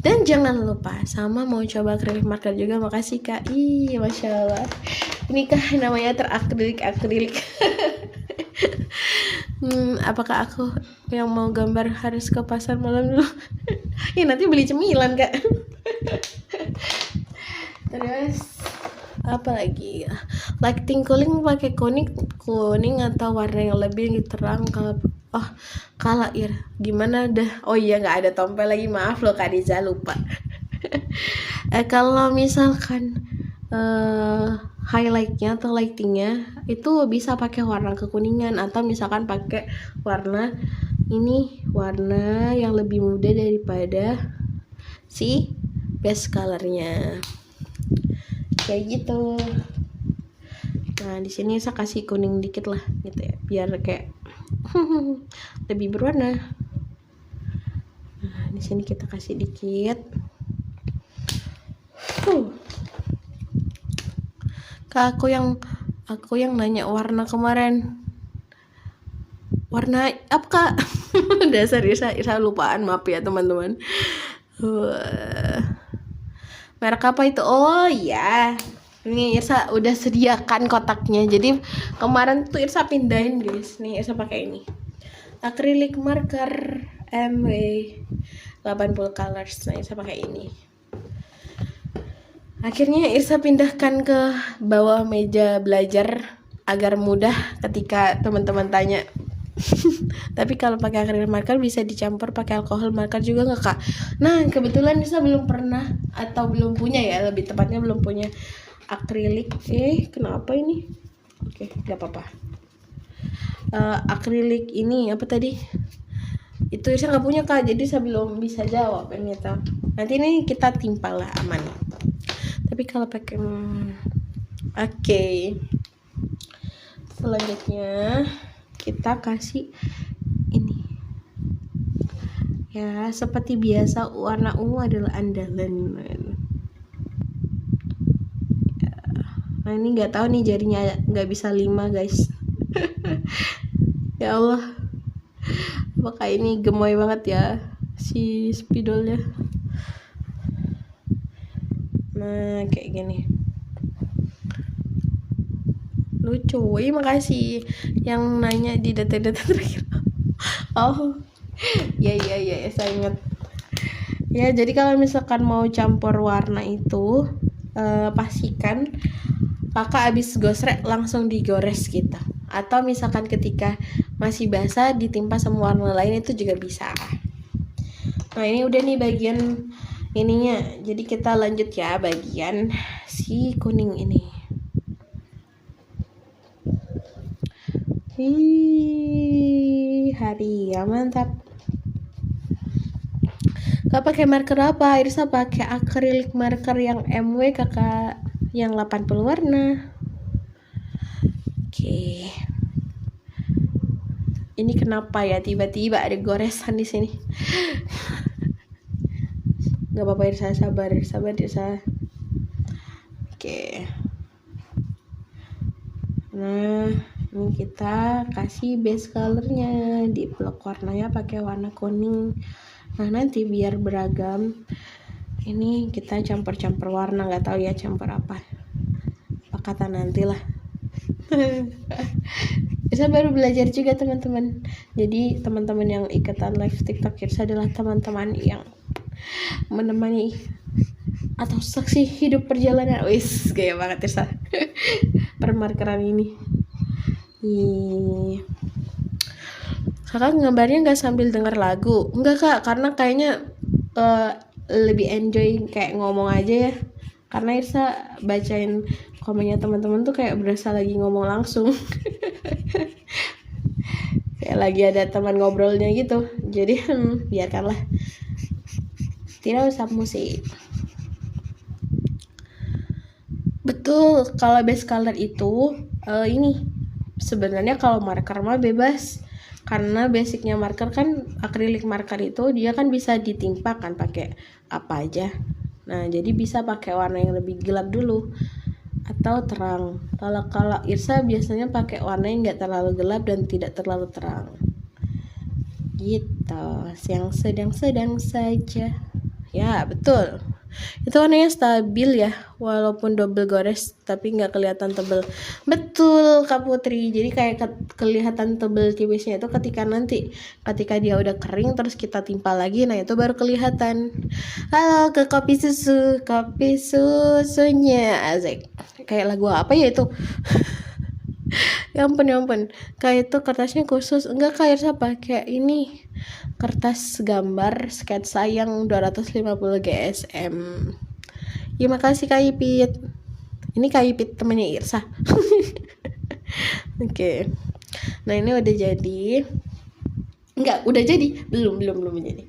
Dan jangan lupa sama mau coba acrylic marker juga. Makasih Kak. Ih, masya Allah. Ini kah namanya terakrilik. Apakah aku yang mau gambar harus ke pasar malam dulu? Ya nanti beli cemilan Kak. Terus apa lagi? Lighting cooling pakai kuning atau warna yang lebih terang kalau gimana dah? Oh iya, nggak ada tompel lagi, maaf loh Kak Riza, lupa. Kalau misalkan highlightnya atau lightingnya itu bisa pakai warna kekuningan, atau misalkan pakai warna yang lebih muda daripada si base colornya, kayak gitu. Nah, di sini saya kasih kuning dikit lah gitu ya, biar kayak lebih berwarna. Nah, di sini kita kasih dikit. Kak, aku yang nanya warna kemarin. Warna apa Kak? Dasar Irsa lupaan, maaf ya teman-teman. Merek apa itu? Oh iya, ini Irsa udah sediakan kotaknya. Jadi kemarin tuh Irsa pindahin guys. Nih Irsa pakai ini, acrylic marker MW 80 colors. Nah Irsa pakai ini. Akhirnya Irsa pindahkan ke bawah meja belajar agar mudah ketika teman-teman tanya. Tapi kalau pakai acrylic marker bisa dicampur pakai alkohol marker juga nggak Kak? Nah kebetulan Irsa belum pernah atau belum punya ya, lebih tepatnya belum punya akrilik. Kenapa ini? Oke, nggak apa-apa. Akrilik ini apa tadi? Itu Irsa nggak punya Kak, jadi saya belum bisa jawab ini tuh. Nanti ini kita timpa lah, aman. Tapi kalau pakai oke. Selanjutnya kita kasih ini. Ya, seperti biasa warna ungu adalah andalan. Nah ini nggak tahu nih, jarinya nggak bisa 5 guys. Ya Allah, apakah ini gemoy banget ya si spidolnya. Nah kayak gini, lucu. Makasih yang nanya di detik-detik terakhir. Oh ya saya ingat ya. Jadi kalau misalkan mau campur warna itu pastikan Kakak abis gosrek langsung digores gitu, atau misalkan ketika masih basah ditimpa semua warna lain itu juga bisa. Nah ini udah nih bagian ininya, jadi kita lanjut ya bagian si kuning ini. Hari ya mantap. Kak pakai marker apa? Irsa pakai acrylic marker yang MW Kakak. yang 80 warna. Oke. Ini kenapa ya tiba-tiba ada goresan di sini? Gak apa-apa Irsa, sabar Irsa. Oke. Nah, ini kita kasih base colornya, di blok warnanya pakai warna kuning. Nah, nanti biar beragam, ini kita campur-campur warna, nggak tahu ya campur apa kata nantilah. Irsa baru belajar juga teman-teman. Jadi teman-teman yang ikutan live TikTok Irsa adalah teman-teman yang menemani atau saksi hidup perjalanan. Wis, gaya banget Irsa. Permarkeran ini. Kakak gambarnya nggak sambil denger lagu? Enggak kak, karena kayaknya lebih enjoy kayak ngomong aja ya. Karena Irsa bacain komennya teman-teman tuh kayak berasa lagi ngomong langsung. Kayak lagi ada teman ngobrolnya gitu. Jadi biarkanlah, tidak usah musik. Betul, kalau base color itu ini sebenarnya kalau marker mah bebas, karena basicnya marker kan akrilik marker itu dia kan bisa ditimpa kan pakai apa aja. Nah jadi bisa pakai warna yang lebih gelap dulu atau terang. Kalau Irsa biasanya pakai warna yang nggak terlalu gelap dan tidak terlalu terang gitu, yang sedang-sedang saja ya. Betul, itu warnanya stabil ya, walaupun double gores tapi nggak kelihatan tebel. Betul Kak Putri, jadi kayak kelihatan tebel tipisnya itu ketika dia udah kering terus kita timpa lagi, nah itu baru kelihatan. Halo ke kopi susunya Azek, kayak lagu apa ya itu? Ya ampun, kayak itu kertasnya khusus. Enggak, kayak apa? Kayak ini kertas gambar sketsa yang 250 GSM. Ya makasih Kak Ipit. Ini Kak Ipit temannya Irsa. Oke. Nah ini udah jadi. Enggak, udah jadi. Belum jadi.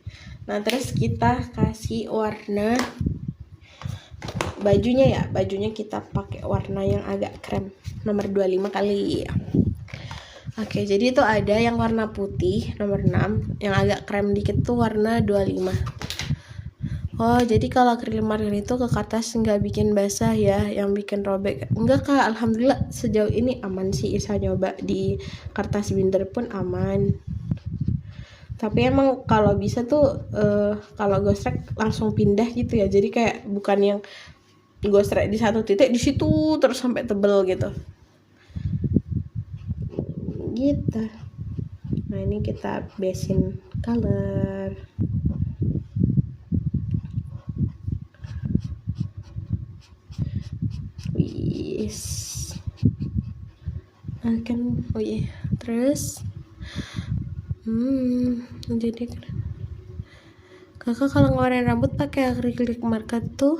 Nah terus kita kasih warna bajunya kita pakai warna yang agak krem, nomor 25 kali. Oke, jadi itu ada yang warna putih nomor 6, yang agak krem dikit tuh warna 25. Oh, jadi kalau acrylic marker itu ke kertas nggak bikin basah ya, yang bikin robek? Enggak Kak, alhamdulillah sejauh ini aman sih. Isa nyoba di kertas binder pun aman. Tapi emang kalau bisa tuh kalau ghostrek langsung pindah gitu ya, jadi kayak bukan yang ghostrek di satu titik di situ terus sampai tebel gitu. Nah ini kita basin color. Wis akan terus jadi kakak kalau ngeluarin rambut pakai acrylic marker tuh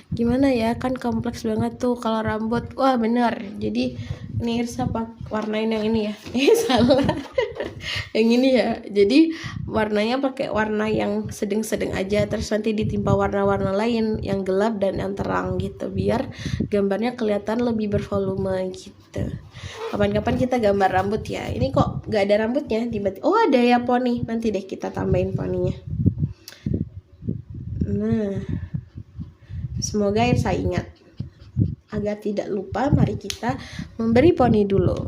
gimana ya, kan kompleks banget tuh kalau rambut. Wah bener, jadi ini Irsa warnain yang ini ya. Salah. Yang ini ya, jadi warnanya pakai warna yang sedang-sedang aja, terus nanti ditimpa warna-warna lain yang gelap dan yang terang gitu, biar gambarnya kelihatan lebih bervolume gitu. Kapan-kapan kita gambar rambut ya. Ini kok gak ada rambutnya tiba-tiba. Oh ada ya poni, nanti deh kita tambahin poninya. Nah, semoga Irsa ingat. Agar tidak lupa, mari kita memberi poni dulu.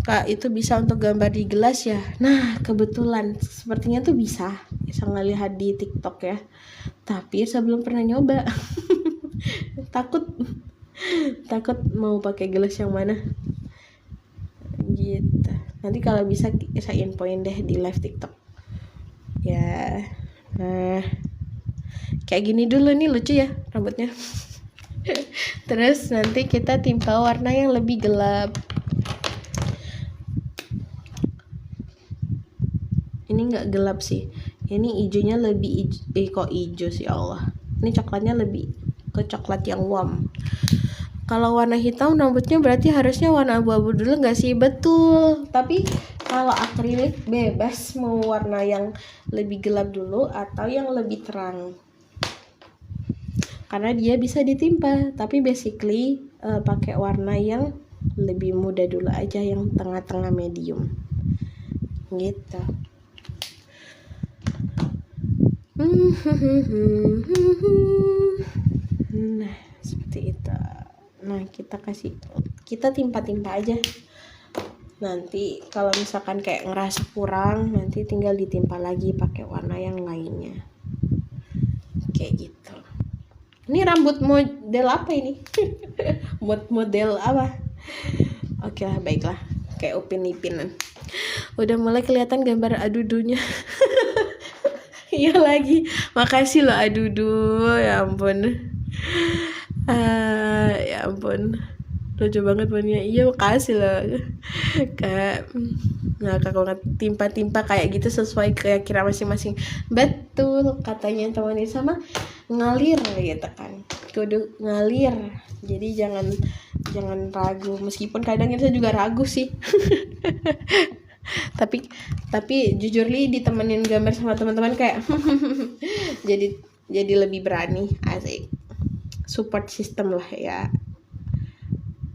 Kak, itu bisa untuk gambar di gelas ya? Nah, kebetulan sepertinya tuh bisa ngelihat di TikTok ya. Tapi saya belum pernah nyoba. Takut mau pakai gelas yang mana. Gitu. Nanti kalau bisa saya infoin deh di live TikTok. Ya. Nah, kayak gini dulu nih, lucu ya rambutnya. Terus nanti kita timpa warna yang lebih gelap. Ini nggak gelap sih, ini hijaunya lebih kok hijau sih Allah. Ini coklatnya lebih ke coklat yang warm. Kalau warna hitam rambutnya berarti harusnya warna abu-abu dulu nggak sih? Betul. Tapi kalau akrilik bebas mau warna yang lebih gelap dulu atau yang lebih terang. karena dia bisa ditimpa, tapi basically pakai warna yang lebih muda dulu aja, yang tengah-tengah medium gitu. Nah seperti itu. Nah kita timpa-timpa aja. Nanti kalau misalkan kayak ngerasa kurang, nanti tinggal ditimpa lagi pakai warna yang lainnya kayak gitu. Ini rambut model apa ini? model apa? Oke lah, baiklah, kayak Upin Ipinan. Udah mulai kelihatan gambar adudunya. Iya lagi, makasih loh adudu, ya ampun. Ya ampun, lucu banget punya. Iya makasih loh kak. Nah kakak timpa-timpa kayak gitu sesuai keyakinan masing-masing. Betul katanya teman sama ngalir gitu kan, kudu ngalir. Jadi jangan ragu, meskipun kadang saya juga ragu sih. tapi jujur li ditemenin gambar sama teman-teman kayak jadi lebih berani, asik. Support system lah ya.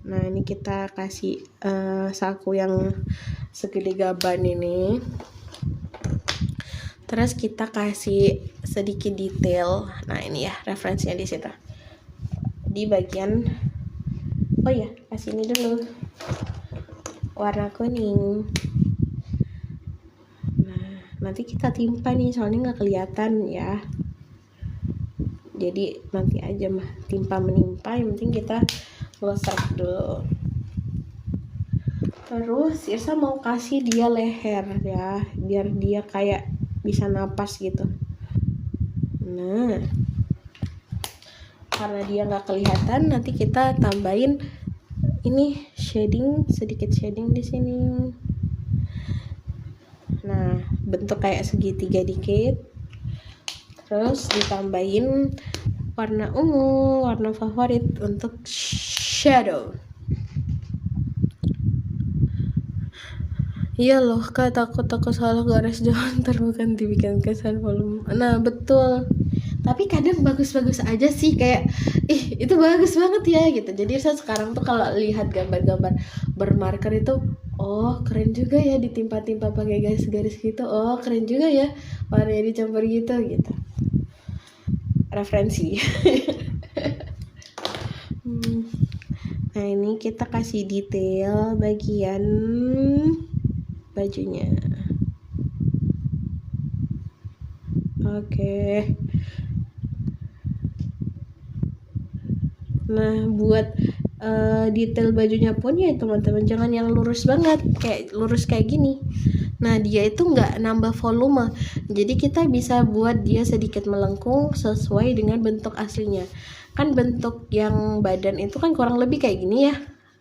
Nah ini kita kasih saku yang segede gaban ini, terus kita kasih sedikit detail. Nah ini ya referensinya di situ di bagian, oh ya kasih ini dulu warna kuning. Nah nanti kita timpa nih, soalnya nggak kelihatan ya, jadi nanti aja mah timpa menimpa, yang penting kita ngelesak dulu. Terus Irsa mau kasih dia leher ya, biar dia kayak bisa napas gitu. Nah karena dia nggak kelihatan, nanti kita tambahin ini sedikit shading di sini. Nah bentuk kayak segitiga dikit, terus ditambahin warna ungu, warna favorit untuk shadow. Iya loh kak, takut salah garis jangan bukan dibikin kesan volume. Nah betul, tapi kadang bagus-bagus aja sih, kayak itu bagus banget ya gitu. Jadi saya sekarang tuh kalau lihat gambar-gambar bermarker itu, oh keren juga ya ditimpa-timpa pakai garis-garis gitu, oh keren juga ya warnanya dicampur gitu. Referensi. Nah ini kita kasih detail bagian bajunya. Oke. Nah buat detail bajunya pun ya teman-teman, jangan yang lurus banget, kayak lurus kayak gini. Nah dia itu nggak nambah volume, jadi kita bisa buat dia sedikit melengkung sesuai dengan bentuk aslinya. Kan bentuk yang badan itu kan kurang lebih kayak gini ya.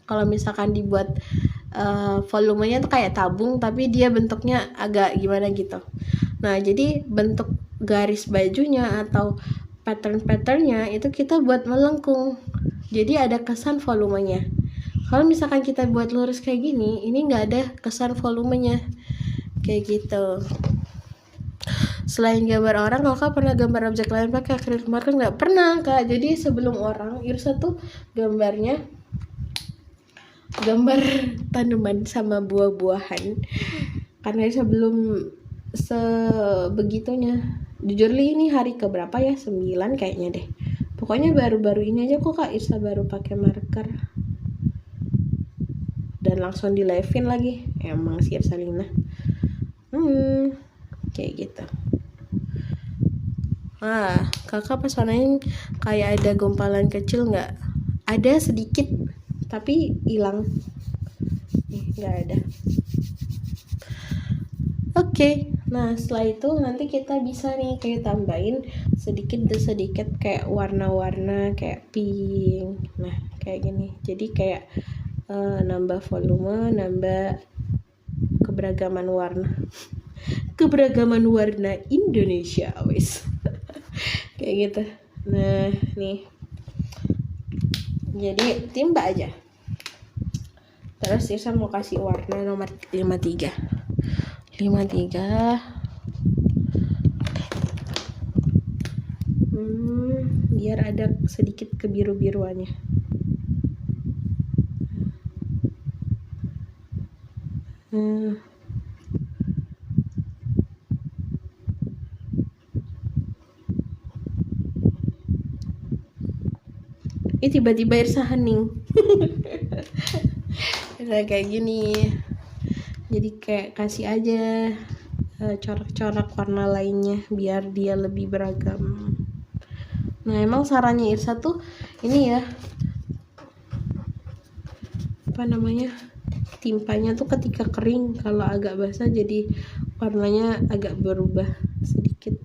Kalau misalkan dibuat volumenya tuh kayak tabung, tapi dia bentuknya agak gimana gitu. Nah jadi bentuk garis bajunya atau pattern-patternnya itu kita buat melengkung, jadi ada kesan volumenya. Kalau misalkan kita buat lurus kayak gini, ini nggak ada kesan volumenya kayak gitu. Selain gambar orang, kakak pernah gambar objek lain pakai acrylic marker nggak? Pernah kak. Jadi sebelum orang, Irsa tuh gambar tanaman sama buah-buahan, karena Irsa belum sebegitunya. Jujur li ini hari keberapa ya, 9 kayaknya deh. Pokoknya baru-baru ini aja kok kak Irsa baru pakai marker dan langsung di live-in lagi. Emang sih Irsa Lina kayak gitu. Kakak pas warnain kayak ada gumpalan kecil nggak? Ada sedikit, tapi hilang. Nggak ada. Oke. Nah setelah itu nanti kita bisa nih kayak tambahin sedikit kayak warna-warna kayak pink. Nah kayak gini. Jadi kayak nambah volume, nambah keberagaman warna. Keberagaman warna Indonesia wes. Kayak gitu. Nah nih, jadi timba aja. Terus Irsa mau kasih warna nomor 53. Biar ada sedikit kebiru-biruannya. Tiba-tiba Irsa hening. Udah kayak gini, jadi kayak kasih aja corak-corak warna lainnya biar dia lebih beragam. Nah, emang sarannya Irsa tuh ini ya, apa namanya, timpanya tuh ketika kering, kalau agak basah jadi warnanya agak berubah sedikit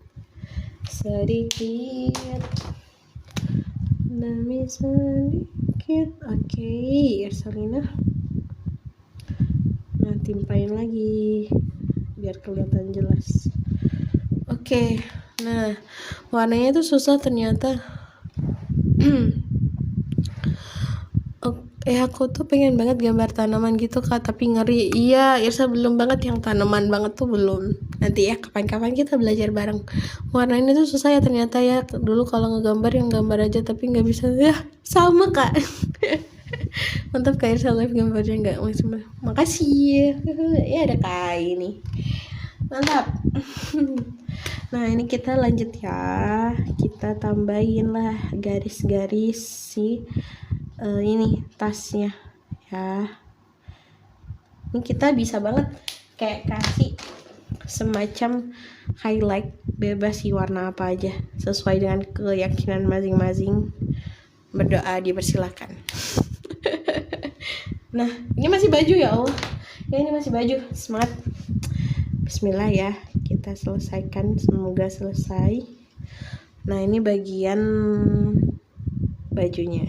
demi sedikit. Oke, Irsalina. Nah, timpain lagi biar kelihatan jelas. Oke. Nah, warnanya tuh susah ternyata. Aku tuh pengen banget gambar tanaman gitu Kak, tapi ngeri. Iya, Irsa belum banget yang tanaman banget tuh belum. Nanti ya kapan-kapan kita belajar bareng. Warna ini tuh susah ya ternyata ya. Dulu kalau ngegambar yang gambar aja tapi nggak bisa. Ya, sama Kak. Mantap Kak Irsa, live gambarnya nggak maksimal. Makasih. Ya ada Kak ini. Mantap. Nah, ini kita lanjut ya. Kita tambahin lah garis-garis si ini tasnya ya. Ini kita bisa banget kayak kasih semacam highlight, bebas sih warna apa aja sesuai dengan keyakinan masing-masing. Berdoa dipersilakan. Nah, ini masih baju ya Allah ya, ini masih baju. Semangat. Bismillah ya, kita selesaikan, semoga selesai. Nah, ini bagian bajunya.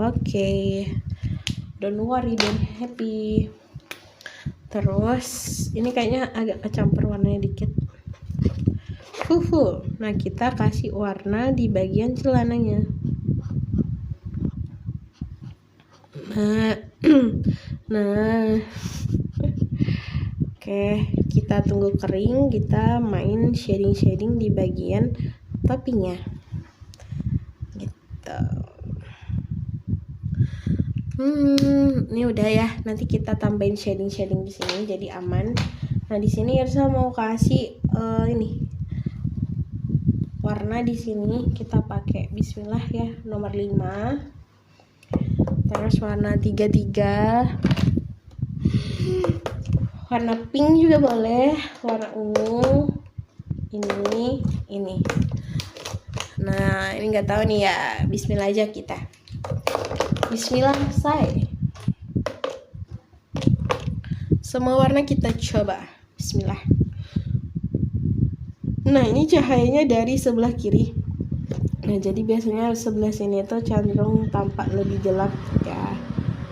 Oke. Don't worry, don't happy. Terus ini kayaknya agak kecampur warnanya dikit. Nah, kita kasih warna di bagian celananya. Nah. Oke, kita tunggu kering, kita main shading di bagian topinya. Gitu. Ini udah ya. Nanti kita tambahin shading di sini jadi aman. Nah, di sini Irsa mau kasih ini warna di sini. Kita pakai Bismillah ya, nomor 5. Terus warna 33. Warna pink juga boleh, warna ungu, ini. Nah, ini nggak tahu nih ya. Bismillah aja kita. Bismillah say. Semua warna kita coba. Bismillah. Nah, ini cahayanya dari sebelah kiri. Nah, jadi biasanya sebelah sini tuh cenderung tampak lebih gelap ya.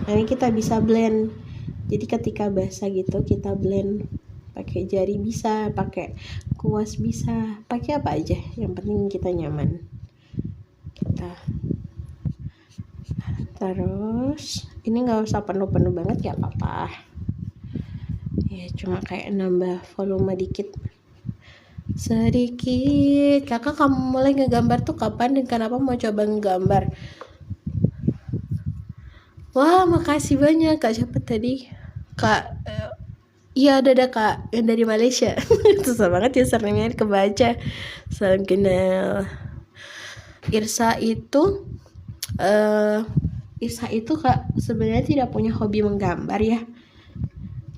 Nah, ini kita bisa blend. Jadi ketika basah gitu kita blend pakai jari bisa, pakai kuas bisa, pakai apa aja. Yang penting kita nyaman. Terus ini nggak usah penuh-penuh banget, ya apa-apa. Ya cuma kayak nambah volume dikit. Sedikit. Kakak, kamu mulai ngegambar tuh kapan dan kenapa mau coba ngegambar? Wah, makasih banyak Kak. Siapa tadi? Kak, iya ada Kak yang dari Malaysia. Susah banget ya surname-nya kebaca. Salam kenal. Irsa itu Kak sebenarnya tidak punya hobi menggambar ya.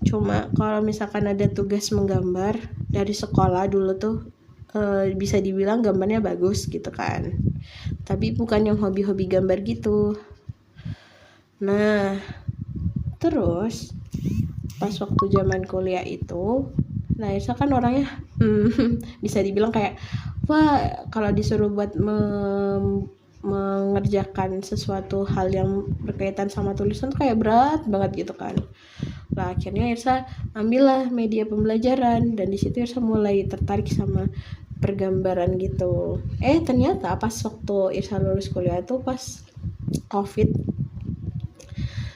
Cuma kalau misalkan ada tugas menggambar dari sekolah dulu tuh bisa dibilang gambarnya bagus gitu kan. Tapi bukan yang hobi-hobi gambar gitu. Nah, terus pas waktu zaman kuliah itu, nah Irsa kan orangnya bisa dibilang kayak, wah kalau disuruh buat mengerjakan sesuatu hal yang berkaitan sama tulisan tuh kayak berat banget gitu kan. Nah, akhirnya Irsa ambillah media pembelajaran dan di situ Irsa mulai tertarik sama pergambaran gitu. Ternyata pas waktu Irsa lulus kuliah tuh pas COVID.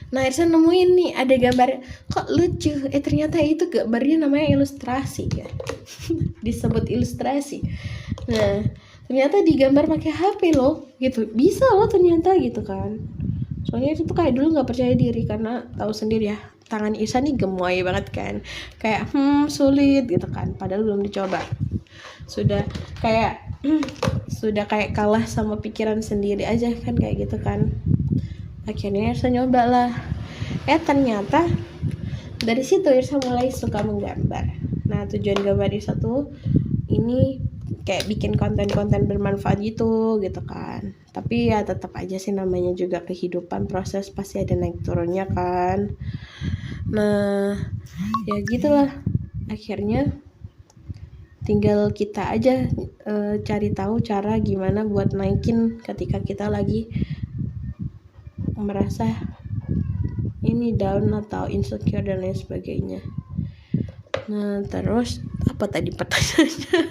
Nah, Irsa nemuin nih ada gambar, kok lucu. Ternyata itu gambarnya namanya ilustrasi ya. Disebut ilustrasi. Nah, ternyata digambar pakai HP loh, gitu. Bisa loh ternyata gitu kan. Soalnya itu tuh kayak dulu nggak percaya diri karena tahu sendiri ya, tangan Irsa nih gemoy banget kan. Kayak sulit gitu kan. Padahal belum dicoba. Sudah kayak sudah kayak kalah sama pikiran sendiri aja kan kayak gitu kan. Akhirnya Irsa nyoba lah. Ternyata dari situ Irsa mulai suka menggambar. Nah, tujuan gambar Irsa tuh ini kayak bikin konten-konten bermanfaat gitu kan. Tapi ya tetap aja sih namanya juga kehidupan, proses pasti ada naik turunnya kan. Nah, ya gitulah. Akhirnya tinggal kita aja cari tahu cara gimana buat naikin ketika kita lagi merasa ini down atau insecure dan lain sebagainya. Nah, terus apa tadi pertanyaannya?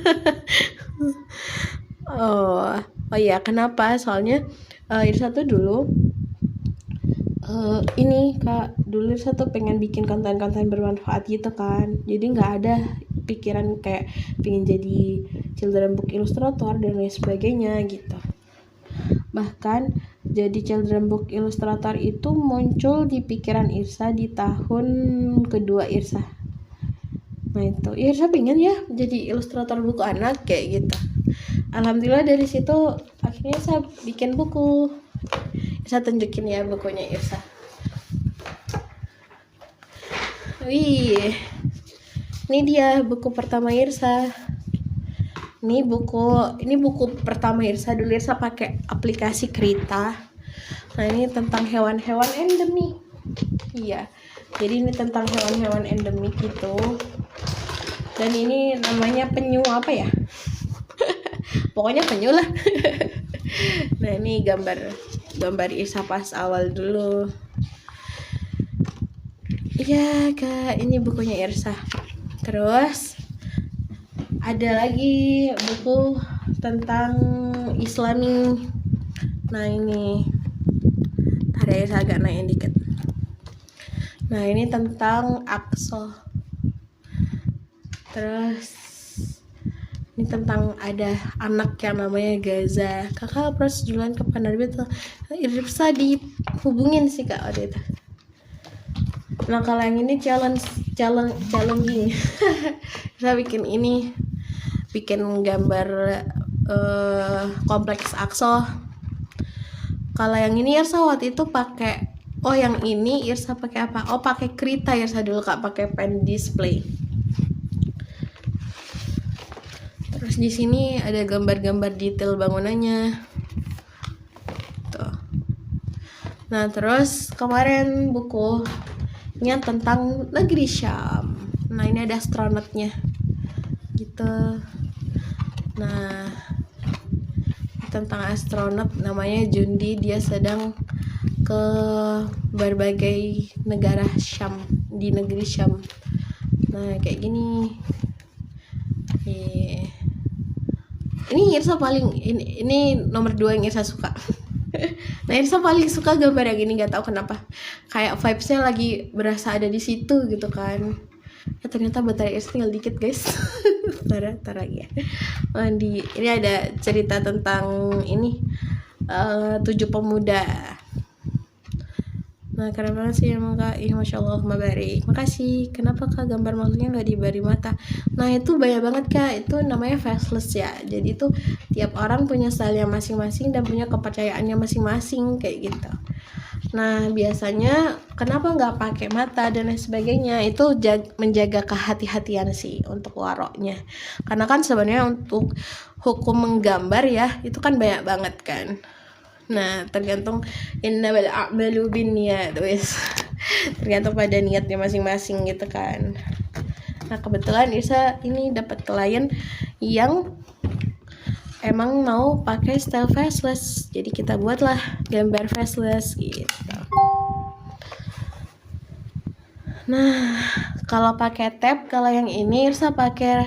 oh ya, kenapa? Soalnya Irsa tuh dulu ini Kak, dulu Irsa tuh pengen bikin konten-konten bermanfaat gitu kan. Jadi nggak ada pikiran kayak pengen jadi children book illustrator dan lain sebagainya gitu. Bahkan jadi children book illustrator itu muncul di pikiran Irsa di tahun kedua Irsa. Nah itu Irsa pengen ya jadi ilustrator buku anak kayak gitu. Alhamdulillah dari situ akhirnya saya bikin buku. Irsa tunjukin ya bukunya Irsa. Wih, ini dia buku pertama Irsa. Ini buku pertama Irsa. Dulu Irsa pakai aplikasi Krita. Nah ini tentang hewan-hewan endemik. Iya, jadi ini tentang hewan-hewan endemik gitu. Dan ini namanya penyu apa ya? Pokoknya penyu lah. Nah ini gambar Irsa pas awal dulu. Iya Kak, ini bukunya Irsa. Terus ada lagi buku tentang Islami. Nah ini ada Irsa agak naik dikit. Nah ini tentang Aqsa. Terus ini tentang ada anak yang namanya Gaza. Kakak pernah jualan ke Penerbit tuh Irsa dihubungin sih Kak waktu itu. Nah kalau yang ini challenging. Saya bikin gambar kompleks Aqsa. Kalau yang ini Irsa waktu itu pakai yang ini Irsa pakai apa? Pakai Krita Irsa dulu Kak, pakai pen display. Terus di sini ada gambar-gambar detail bangunannya. Tuh. Nah, terus kemarin bukunya tentang negeri Syam. Nah, ini ada astronotnya. Gitu. Nah, tentang astronot namanya Jundi, dia sedang ke berbagai negara Syam, di negeri Syam. Nah, kayak gini. Ini Irsa ini nomor 2 yang Irsa suka. Nah Irsa paling suka gambar yang ini, nggak tahu kenapa, kayak vibesnya lagi berasa ada di situ gitu kan. Ternyata baterai Irsa tinggal dikit guys. Tar lagi ya. Ini ada cerita tentang ini 7 pemuda. Nah keren banget sih emang Kak. Masya Allah, mabarik. Makasih. Kenapa Kak gambar makhluknya nggak dibari mata? Nah itu banyak banget Kak. Itu namanya faceless ya. Jadi itu tiap orang punya style masing-masing dan punya kepercayaannya masing-masing kayak gitu. Nah biasanya kenapa nggak pakai mata dan lain sebagainya, itu menjaga kehati-hatian sih untuk waroknya. Karena kan sebenarnya untuk hukum menggambar ya itu kan banyak banget kan. Nah tergantung innamal a'malu binniyat, wis. Tergantung pada niatnya masing-masing gitu kan. Nah kebetulan Irsa ini dapat klien yang emang mau pakai style faceless, jadi kita buatlah gambar faceless gitu. Nah kalau pakai tab, kalau yang ini Irsa pakai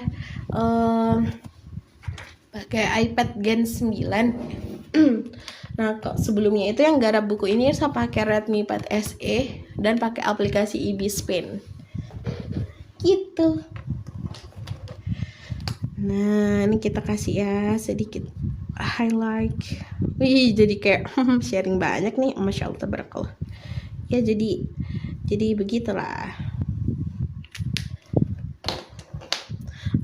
iPad Gen 9. Nah, sebelumnya itu yang garap buku ini saya pakai Redmi Pad SE dan pakai aplikasi eBSPen. Gitu. Nah, ini kita kasih ya sedikit highlight. Wih, jadi kayak sharing banyak nih, Masya Allah tabarakallah. Ya jadi begitulah.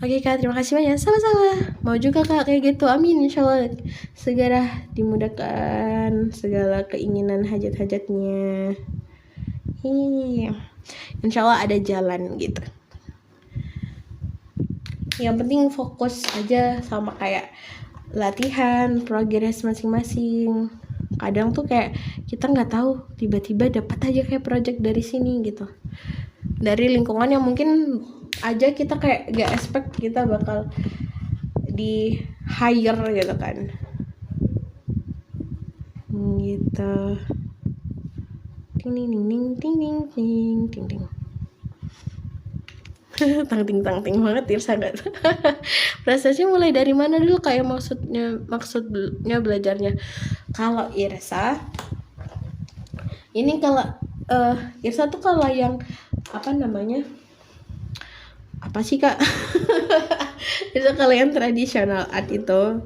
Oke Kak, terima kasih banyak. Sama-sama. Mau juga Kak kayak gitu. Amin, insya Allah segera dimudahkan segala keinginan hajat-hajatnya. Iya, insya Allah ada jalan gitu. Yang penting fokus aja sama kayak latihan, progres masing-masing. Kadang tuh kayak kita nggak tahu, tiba-tiba dapat aja kayak project dari sini gitu, dari lingkungan yang mungkin aja kita kayak gak expect kita bakal di hire gitu kan, gitu. Ting ting ting ting ting ting ting ting tang ting banget Tirsa nggak? Prosesnya mulai dari mana dulu kayak maksudnya belajarnya? Kalau Irsa ini kalau Irsa tuh kalau yang apa namanya, apa sih Kak? Irsa kalau yang tradisional art itu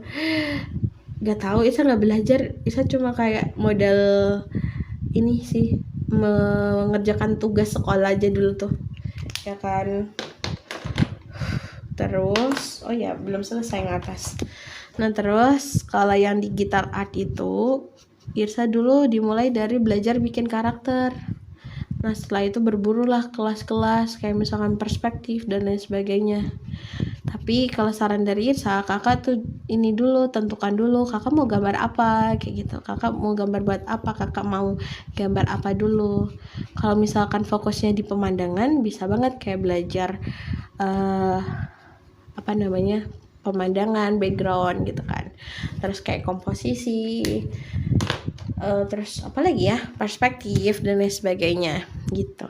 nggak tahu, Irsa nggak belajar. Irsa cuma kayak modal ini sih, mengerjakan tugas sekolah aja dulu tuh ya kan. Terus oh ya belum selesai ngatas. Nah terus kalau yang digital art itu Irsa dulu dimulai dari belajar bikin karakter. Nah setelah itu berburulah kelas-kelas kayak misalkan perspektif dan lain sebagainya. Tapi kalau saran dari Irsa, kakak tuh ini dulu, tentukan dulu kakak mau gambar apa kayak gitu. Kakak mau gambar buat apa, kakak mau gambar apa dulu. Kalau misalkan fokusnya di pemandangan, bisa banget kayak belajar apa namanya, pemandangan, background gitu kan. Terus kayak komposisi, terus apa lagi ya, perspektif dan lain sebagainya gitu.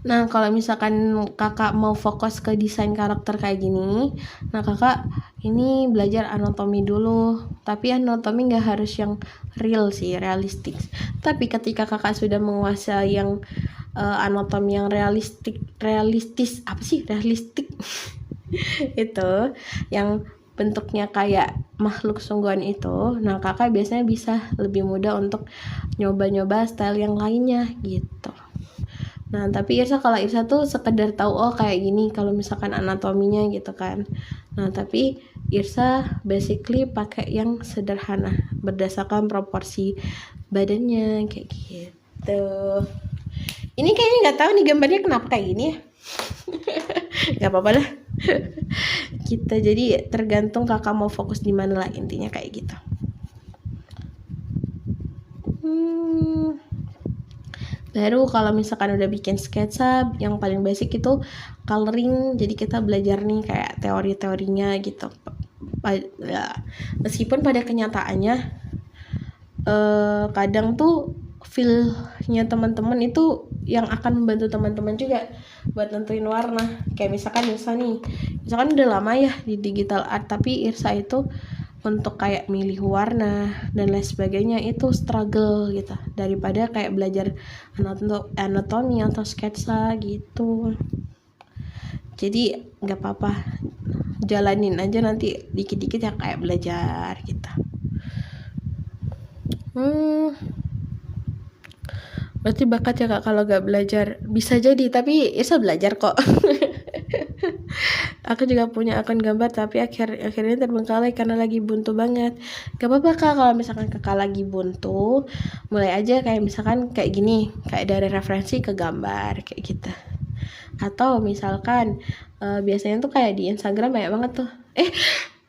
Nah kalau misalkan kakak mau fokus ke desain karakter kayak gini, nah kakak ini belajar anatomi dulu. Tapi anatomi nggak harus yang real sih, realistik. Tapi ketika kakak sudah menguasai yang anatomi yang realistis apa sih realistik itu yang bentuknya kayak makhluk sungguhan itu, nah kakak biasanya bisa lebih mudah untuk nyoba-nyoba style yang lainnya gitu. Nah tapi Irsa kalau Irsa tuh sekedar tahu oh kayak gini kalau misalkan anatominya gitu kan. Nah tapi Irsa basically pakai yang sederhana berdasarkan proporsi badannya kayak gitu. Ini kayaknya nggak tahu nih gambarnya kenapa kayak gini ya. Nggak apa-apa lah. Kita jadi tergantung kakak mau fokus di mana lah, intinya kayak gitu. Baru kalau misalkan udah bikin sketsa, yang paling basic itu coloring. Jadi kita belajar nih kayak teori-teorinya gitu. Meskipun pada kenyataannya kadang tuh feel-nya teman-teman itu yang akan membantu teman-teman juga buat nentuin warna. Kayak misalkan misalkan udah lama ya di digital art, tapi Irsa itu untuk kayak milih warna dan lain sebagainya itu struggle gitu, daripada kayak belajar anatomi atau sketsa gitu. Jadi nggak apa-apa, jalanin aja nanti dikit-dikit ya kayak belajar gitu. Berarti bakat ya Kak kalau gak belajar. Bisa jadi, tapi Irsa belajar kok. Aku juga punya akun gambar, tapi akhirnya terbengkalai karena lagi buntu banget. Gak apa-apa Kak, kalau misalkan Kakak lagi buntu, mulai aja kayak misalkan kayak gini, kayak dari referensi ke gambar kayak gitu. Atau misalkan biasanya tuh kayak di Instagram banyak banget tuh.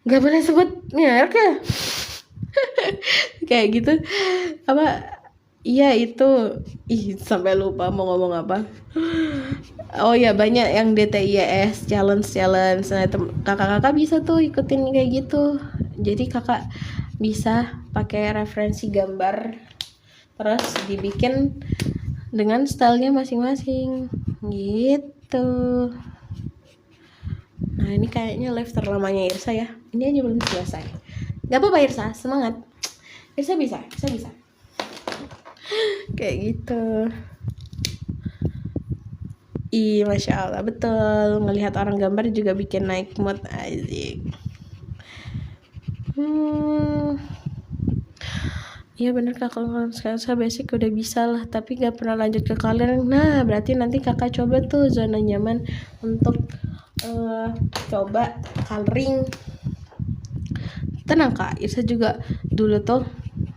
Gak boleh sebut merek ya. Kayak gitu apa? Iya itu, sampai lupa mau ngomong apa. Oh ya banyak yang DTIS challenge. Nah kakak-kakak bisa tuh ikutin kayak gitu. Jadi kakak bisa pakai referensi gambar, terus dibikin dengan stylenya masing-masing gitu. Nah ini kayaknya live terlamanya Irsa ya. Ini aja belum selesai. Gak apa-apa Irsa, semangat. Irsa bisa. Kayak gitu. Ih, Masya Allah, betul. Ngelihat orang gambar juga bikin naik mood aja. Iya bener kak, kalau sekarang saya basic udah bisa lah, tapi gak pernah lanjut ke kalian. Nah, berarti nanti kakak coba tuh zona nyaman untuk coba coloring. Tenang kak, Irsa juga dulu tuh,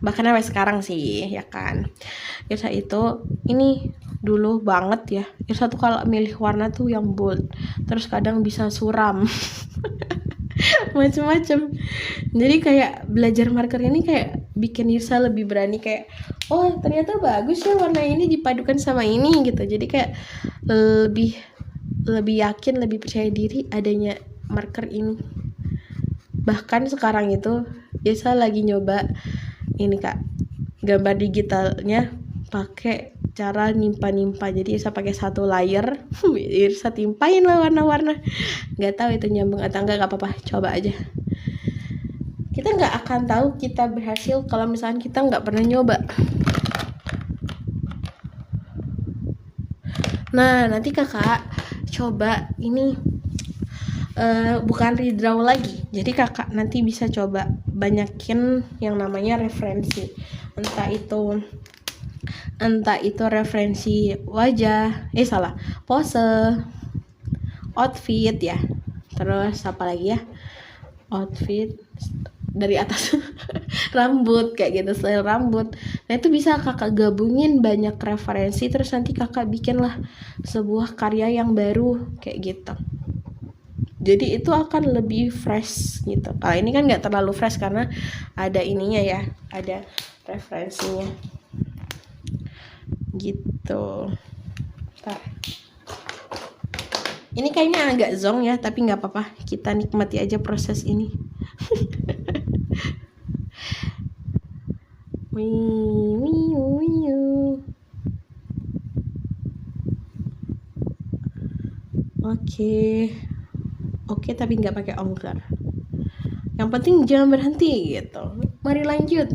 bahkan sampai sekarang sih, ya kan. Irsa itu, ini dulu banget ya, Irsa tuh kalau milih warna tuh yang bold, terus kadang bisa suram. Macem-macem. Jadi kayak belajar marker ini kayak bikin Irsa lebih berani, kayak oh ternyata bagus ya warna ini dipadukan sama ini gitu. Jadi kayak lebih yakin, lebih percaya diri adanya marker ini. Bahkan sekarang itu Irsa lagi nyoba ini kak, gambar digitalnya pakai cara nimpa. Jadi Irsa pakai satu layer, Irsa timpain lah warna-warna. Nggak tahu itu nyambung atau enggak, gak apa-apa, coba aja. Kita nggak akan tahu kita berhasil kalau misalkan kita nggak pernah nyoba. Nah, nanti kakak coba ini bukan redraw lagi. Jadi kakak nanti bisa coba banyakin yang namanya referensi. Entah itu referensi wajah, pose, outfit ya. Terus apa lagi ya? Outfit dari atas rambut kayak gitu, style rambut. Nah itu bisa kakak gabungin banyak referensi, terus nanti kakak bikinlah sebuah karya yang baru kayak gitu. Jadi itu akan lebih fresh gitu. Kalau ini kan nggak terlalu fresh karena ada ininya ya, ada referensinya gitu. Bentar. Ini kayaknya agak zong ya, tapi nggak apa-apa, kita nikmati aja proses ini. Oke, tapi nggak pakai ongkar. Yang penting jangan berhenti gitu. Mari lanjut.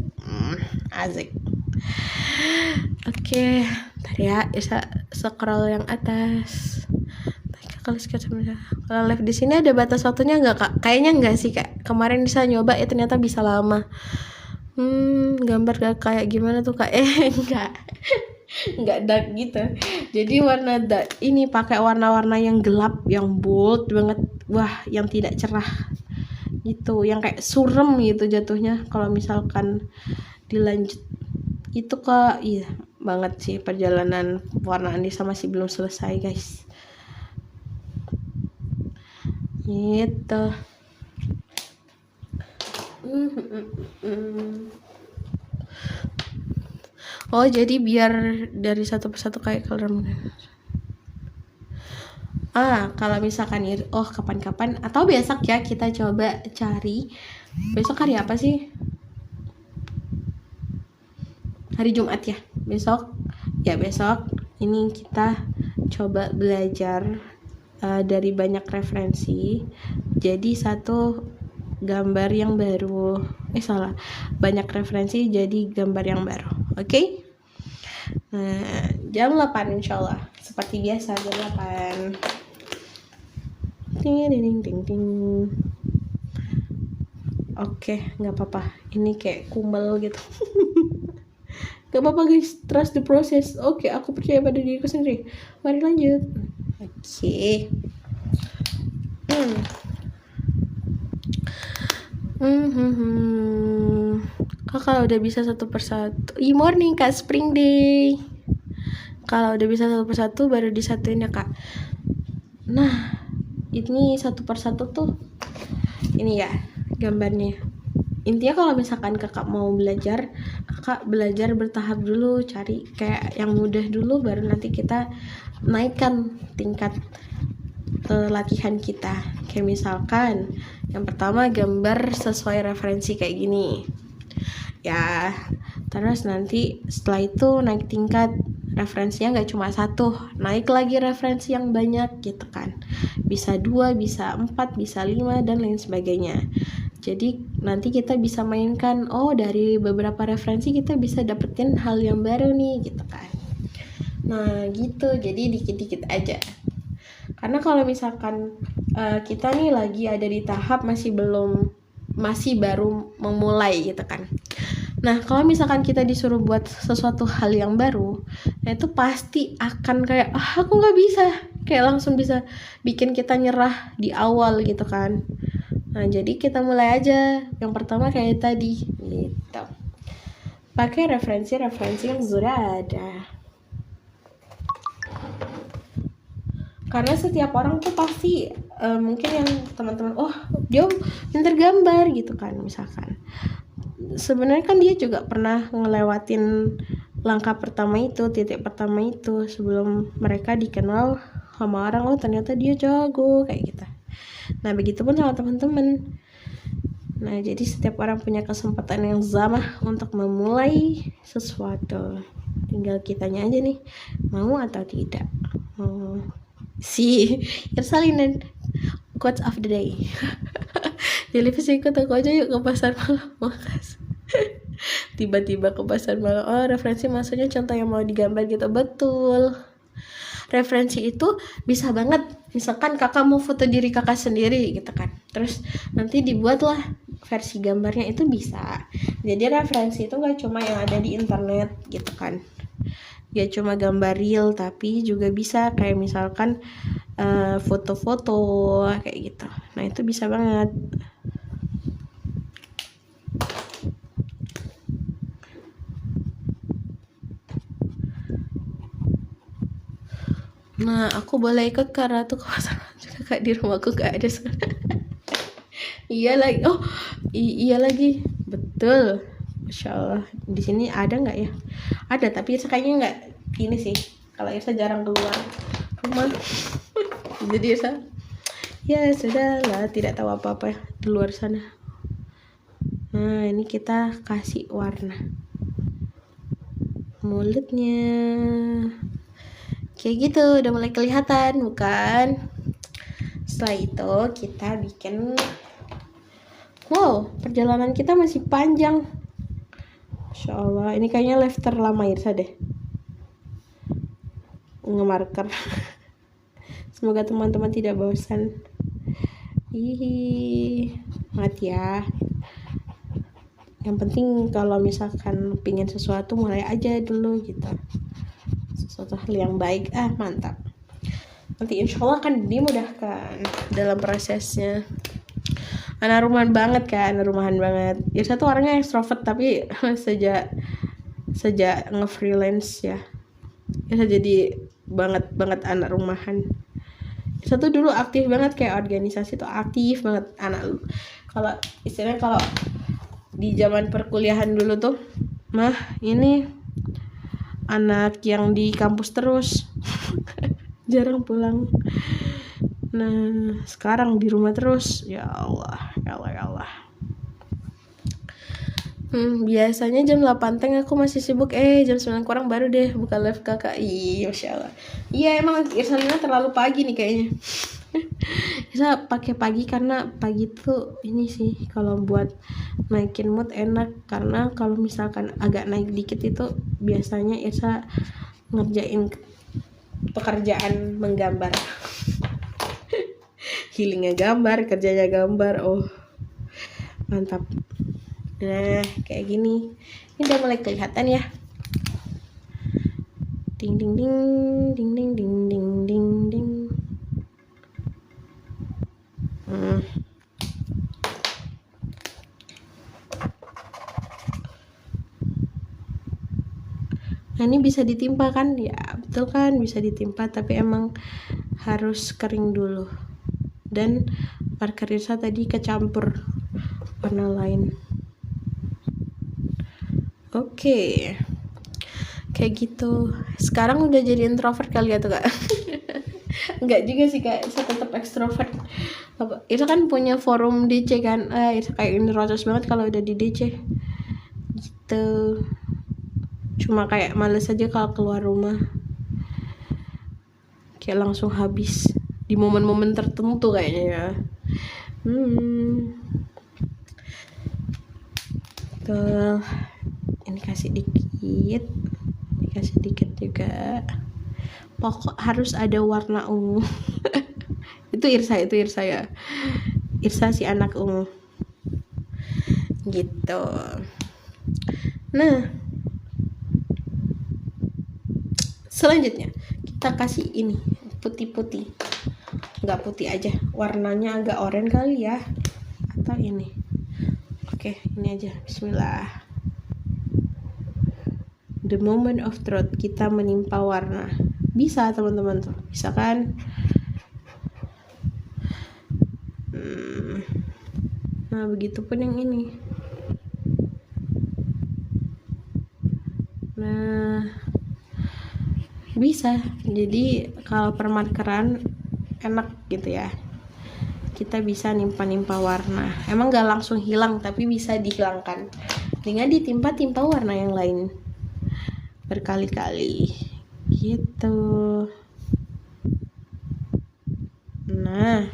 Asik. Oke, ntar ya, bisa scroll yang atas. Kalau live di sini ada batas waktunya nggak kak? Kayaknya nggak sih kak. Kemarin bisa nyoba ya, ternyata bisa lama. Gambar gak kayak gimana tuh kak? Nggak dark gitu. Jadi warna dark ini pakai warna-warna yang gelap, yang bold banget. Wah, yang tidak cerah gitu, yang kayak surem gitu jatuhnya kalau misalkan dilanjut. Itu kak, iya banget sih, perjalanan warna Anissa masih belum selesai guys. Gitu. Oh jadi biar dari satu persatu kayak color. Kalau misalkan kapan-kapan atau besok ya, kita coba cari. Besok hari apa sih? Hari Jumat ya. Besok ini kita coba belajar dari banyak referensi. Jadi satu gambar yang baru. Banyak referensi jadi gambar yang baru. Oke? Nah, jam 8 insyaallah. Seperti biasa jam 8. Ting. Oke, nggak apa-apa. Ini kayak kumel gitu. Gak apa-apa guys, trust the process. Oke, aku percaya pada diriku sendiri. Mari lanjut. Oke. Kalau udah bisa satu persatu. Morning kak, spring day. Kalau udah bisa satu persatu baru disatuin ya kak. Nah, ini satu persatu tuh ini ya gambarnya. Intinya kalau misalkan kakak mau belajar, kakak belajar bertahap dulu, cari kayak yang mudah dulu, baru nanti kita naikkan tingkat latihan kita. Kayak misalkan yang pertama gambar sesuai referensi kayak gini ya, terus nanti setelah itu naik tingkat, referensinya nggak cuma satu, naik lagi referensi yang banyak gitu kan, bisa 2, bisa 4, bisa 5 dan lain sebagainya. Jadi nanti kita bisa mainkan, oh dari beberapa referensi kita bisa dapetin hal yang baru nih gitu kan. Nah gitu, jadi dikit-dikit aja. Karena kalau misalkan kita nih lagi ada di tahap masih baru memulai gitu kan. Nah kalau misalkan kita disuruh buat sesuatu hal yang baru, nah itu pasti akan kayak aku nggak bisa, kayak langsung bisa bikin kita nyerah di awal gitu kan. Nah jadi kita mulai aja. Yang pertama kayak tadi gitu, pakai referensi yang sudah ada. Karena setiap orang tuh pasti mungkin yang teman-teman, dia pinter gambar gitu kan misalkan. Sebenarnya kan dia juga pernah ngelewatin langkah pertama itu, titik pertama itu sebelum mereka dikenal sama orang, ternyata dia jago kayak gitu. Nah begitupun sama teman-teman. Nah jadi setiap orang punya kesempatan yang sama untuk memulai sesuatu, tinggal kitanya aja nih mau atau tidak. Si Irsalin quotes of the day. Jadi pas ikut aku aja yuk ke pasar malam, makasih. Tiba-tiba ke pasar malam, referensi maksudnya contoh yang mau digambar gitu. Betul, referensi itu bisa banget, misalkan kakak mau foto diri kakak sendiri gitu kan, terus nanti dibuatlah versi gambarnya, itu bisa. Jadi referensi itu gak cuma yang ada di internet gitu kan, gak cuma gambar real, tapi juga bisa kayak misalkan foto-foto kayak gitu. Nah itu bisa banget. Nah aku boleh ikut karena tuh kawasan juga kak, di rumahku gak ada sekarang. Iya lagi, iya lagi, betul. Masya Allah, di sini ada nggak ya? Ada, tapi kayaknya nggak ini sih. Kalau Irsa jarang keluar rumah, jadi Irsa ya sudah lah, tidak tahu apa-apa di luar sana. Nah ini kita kasih warna mulutnya kayak gitu, udah mulai kelihatan bukan? Setelah itu kita bikin, wow perjalanan kita masih panjang. Masya Allah, ini kayaknya live terlama Irsa deh ngemarker. Semoga teman-teman tidak bosan. Mati ya. Yang penting kalau misalkan pingin sesuatu, mulai aja dulu gitu, sesuatu hal yang baik. Mantap, nanti insya Allah akan dimudahkan dalam prosesnya. Anak rumahan banget kan, rumahan banget. Ya satu orangnya extrovert, tapi sejak nge-freelance ya jadi banget anak rumahan. Satu dulu aktif banget, kayak organisasi tuh aktif banget anak. Kalau istilahnya kalau di zaman perkuliahan dulu tuh ini anak yang di kampus terus jarang pulang. Nah sekarang di rumah terus. Ya Allah. Biasanya jam 8 teng aku masih sibuk, jam 9 kurang baru deh buka live kakak. Masya Allah. Iya emang Irsalina terlalu pagi nih kayaknya. Irsa pakai pagi karena pagi tuh ini sih, kalau buat naikin mood enak. Karena kalau misalkan agak naik dikit itu biasanya Irsa ngerjain pekerjaan menggambar. Healingnya gambar, kerjanya gambar. Mantap. Nah kayak gini, ini udah mulai kelihatan ya. Ding ding ding ding ding ding ding ding ding. Nah ini bisa ditimpa kan? Ya betul kan, bisa ditimpa, tapi emang harus kering dulu. Dan marker Irsa tadi kecampur warna lain. Oke. Kayak gitu. Sekarang udah jadi introvert kali ya tuh kak? Enggak juga sih kak, saya tetap ekstrovert. Itu kan punya forum DC kan, itu kayak introvert banget kalau udah di DC gitu. Cuma kayak males aja kalau keluar rumah, kayak langsung habis di momen-momen tertentu kayaknya ya. Tuh, ini kasih dikit juga. Pokok harus ada warna ungu. itu Irsa ya. Irsa si anak ungu. Gitu. Nah, selanjutnya kita kasih ini putih-putih. Nggak putih aja, warnanya agak oranye kali ya. Atau ini. Oke, ini aja. Bismillah. The moment of truth, kita menimpa warna. Bisa teman-teman tuh, bisa kan? Nah, begitupun yang ini. Nah, bisa. Jadi kalau permarkeran enak gitu ya. Kita bisa nimpa-nimpa warna. Emang gak langsung hilang, tapi bisa dihilangkan dengan ditimpa-timpa warna yang lain berkali-kali gitu. Nah,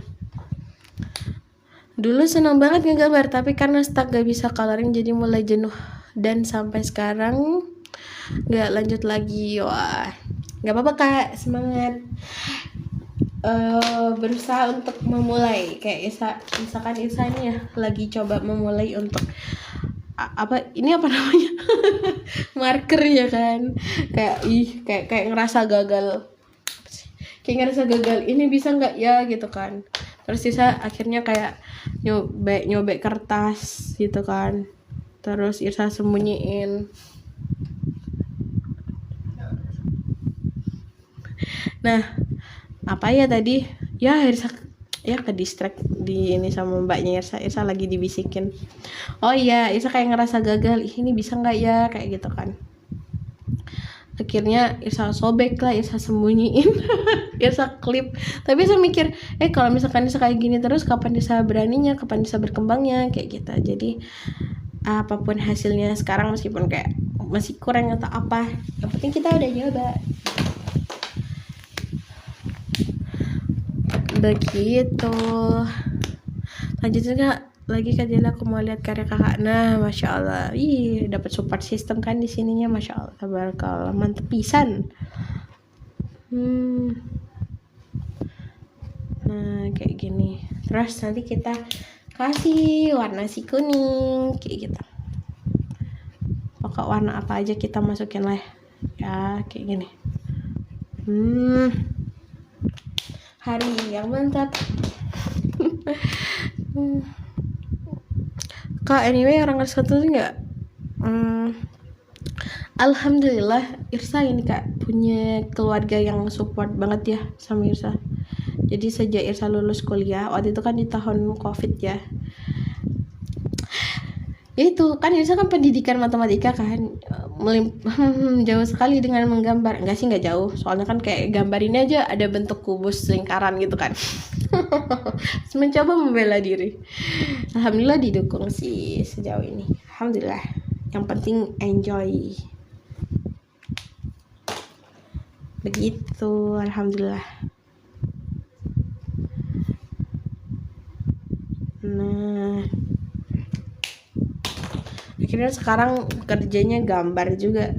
dulu senang banget ngegambar, tapi karena stuck gak bisa coloring jadi mulai jenuh, dan sampai sekarang gak lanjut lagi. Wah, gak apa-apa Kak, semangat. Berusaha untuk memulai kayak misalkan Isa ini ya lagi coba memulai untuk ini apa namanya marker ya kan, kayak ngerasa gagal, ini bisa nggak ya gitu kan. Terus Isa akhirnya kayak nyobek kertas gitu kan, terus Isa sembunyiin. Nah, apa ya tadi ya, Irsa ya ke distract di ini sama mbaknya Irsa lagi dibisikin. Oh iya, Irsa kayak ngerasa gagal, ini bisa nggak ya kayak gitu kan. Akhirnya Irsa sobek lah, Irsa sembunyiin. Irsa klip. Tapi Irsa mikir kalau misalkan Irsa kayak gini terus, kapan Irsa beraninya, kapan Irsa berkembangnya kayak gitu. Jadi apapun hasilnya sekarang, meskipun kayak masih kurang atau apa, yang penting kita udah nyoba. Begitu. Lanjutnya lagi Kak Jela, aku mau lihat karya kakak. Nah, masya Allah, dapat support system kan di sininya, masya Allah, tabarakallah, mantep pisan. Nah, kayak gini. Terus nanti kita kasih warna si kuning kayak gitu. Pokok warna apa aja kita masukin lah ya, kayak gini. Hari yang mantap. Kak, anyway orang satu nggak? Alhamdulillah Irsa ini Kak punya keluarga yang support banget ya sama Irsa. Jadi sejak Irsa lulus kuliah, waktu itu kan di tahun COVID ya. Itu kan Irsa kan pendidikan matematika kan, jauh sekali dengan menggambar. Enggak sih, enggak jauh, soalnya kan kayak gambar ini aja ada bentuk kubus lingkaran gitu kan. Mencoba membela diri. Alhamdulillah didukung sih sejauh ini, alhamdulillah. Yang penting enjoy. Begitu, alhamdulillah. Nah, akhirnya sekarang kerjanya gambar juga.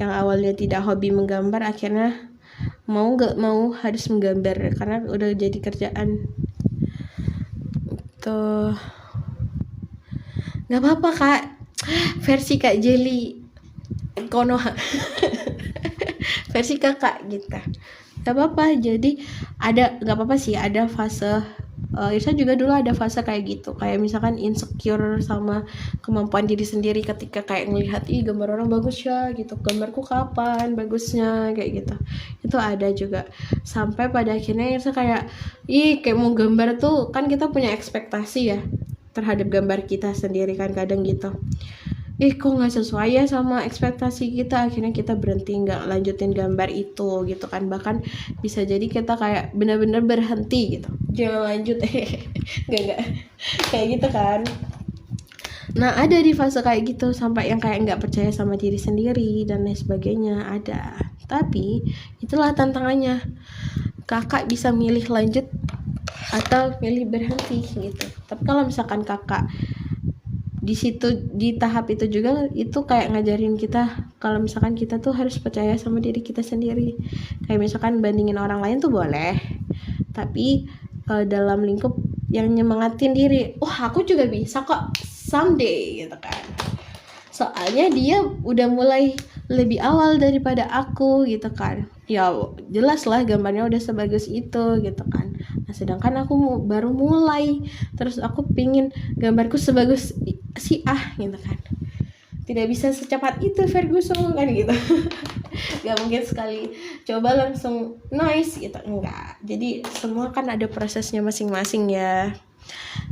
Yang awalnya tidak hobi menggambar, akhirnya mau nggak mau harus menggambar karena udah jadi kerjaan. Tuh, nggak apa-apa Kak, versi Kak Jelly Konoha. Versi kakak gitu. Nggak apa-apa, jadi ada, nggak apa-apa sih, ada fase Irsa juga dulu ada fase kayak gitu, kayak misalkan insecure sama kemampuan diri sendiri ketika kayak ngelihat gambar orang bagus ya gitu, gambarku kapan bagusnya kayak gitu. Itu ada juga, sampai pada akhirnya Irsa kayak kayak mau gambar tuh kan kita punya ekspektasi ya terhadap gambar kita sendiri kan, kadang gitu kok nggak sesuai ya sama ekspektasi kita, akhirnya kita berhenti, nggak lanjutin gambar itu gitu kan. Bahkan bisa jadi kita kayak benar-benar berhenti gitu, jangan lanjut. nggak kayak gitu kan. Nah, ada di fase kayak gitu, sampai yang kayak nggak percaya sama diri sendiri dan lain sebagainya, ada. Tapi itulah tantangannya, kakak bisa milih lanjut atau milih berhenti gitu. Tapi kalau misalkan kakak di situ, di tahap itu juga itu kayak ngajarin kita kalau misalkan kita tuh harus percaya sama diri kita sendiri. Kayak misalkan bandingin orang lain tuh boleh, tapi dalam lingkup yang nyemangatin diri, aku juga bisa kok someday gitu kan. Soalnya dia udah mulai lebih awal daripada aku gitu kan. Ya jelas lah gambarnya udah sebagus itu gitu kan. Nah sedangkan aku baru mulai, terus aku pingin gambarku sebagus si gitu kan. Tidak bisa secepat itu Ferguson kan gitu. Gak mungkin sekali coba langsung nice gitu, enggak. Jadi semua kan ada prosesnya masing-masing ya.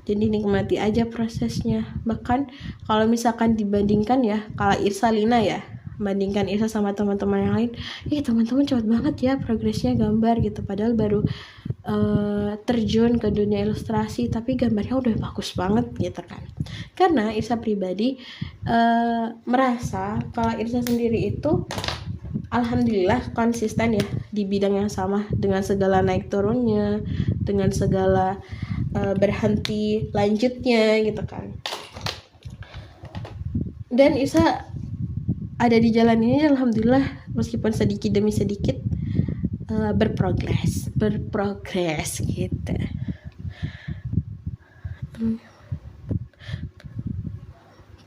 Jadi nikmati aja prosesnya. Bahkan kalau misalkan dibandingkan ya, kalau Irsa Lina ya, bandingkan Irsa sama teman-teman yang lain, teman-teman cepat banget ya progresnya gambar gitu, padahal baru terjun ke dunia ilustrasi tapi gambarnya udah bagus banget gitu kan. Karena Irsa pribadi merasa kalau Irsa sendiri itu alhamdulillah konsisten ya di bidang yang sama, dengan segala naik turunnya, dengan segala berhenti lanjutnya gitu kan. Dan Irsa ada di jalan ini alhamdulillah, meskipun sedikit demi sedikit berprogres gitu.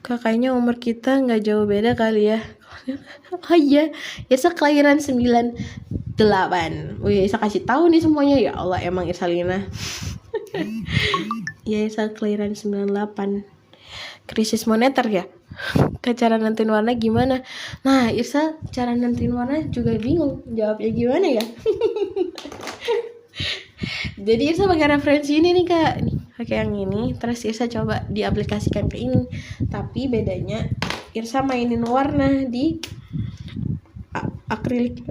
Kayaknya umur kita nggak jauh beda kali ya. Oh iya, Irsa kelahiran 98. Wih, Irsa kasih tahu nih semuanya, ya Allah emang Irsa Lina. Ya, Irsa kelahiran 98. Krisis moneter ya. Cara nentuin warna gimana? Nah, Irsa cara nentuin warna juga bingung jawabnya gimana ya. Jadi Irsa pakai referensi ini nih Kak, nih pakai yang ini, terus Irsa coba diaplikasikan ke ini. Tapi bedanya Irsa mainin warna di akrilik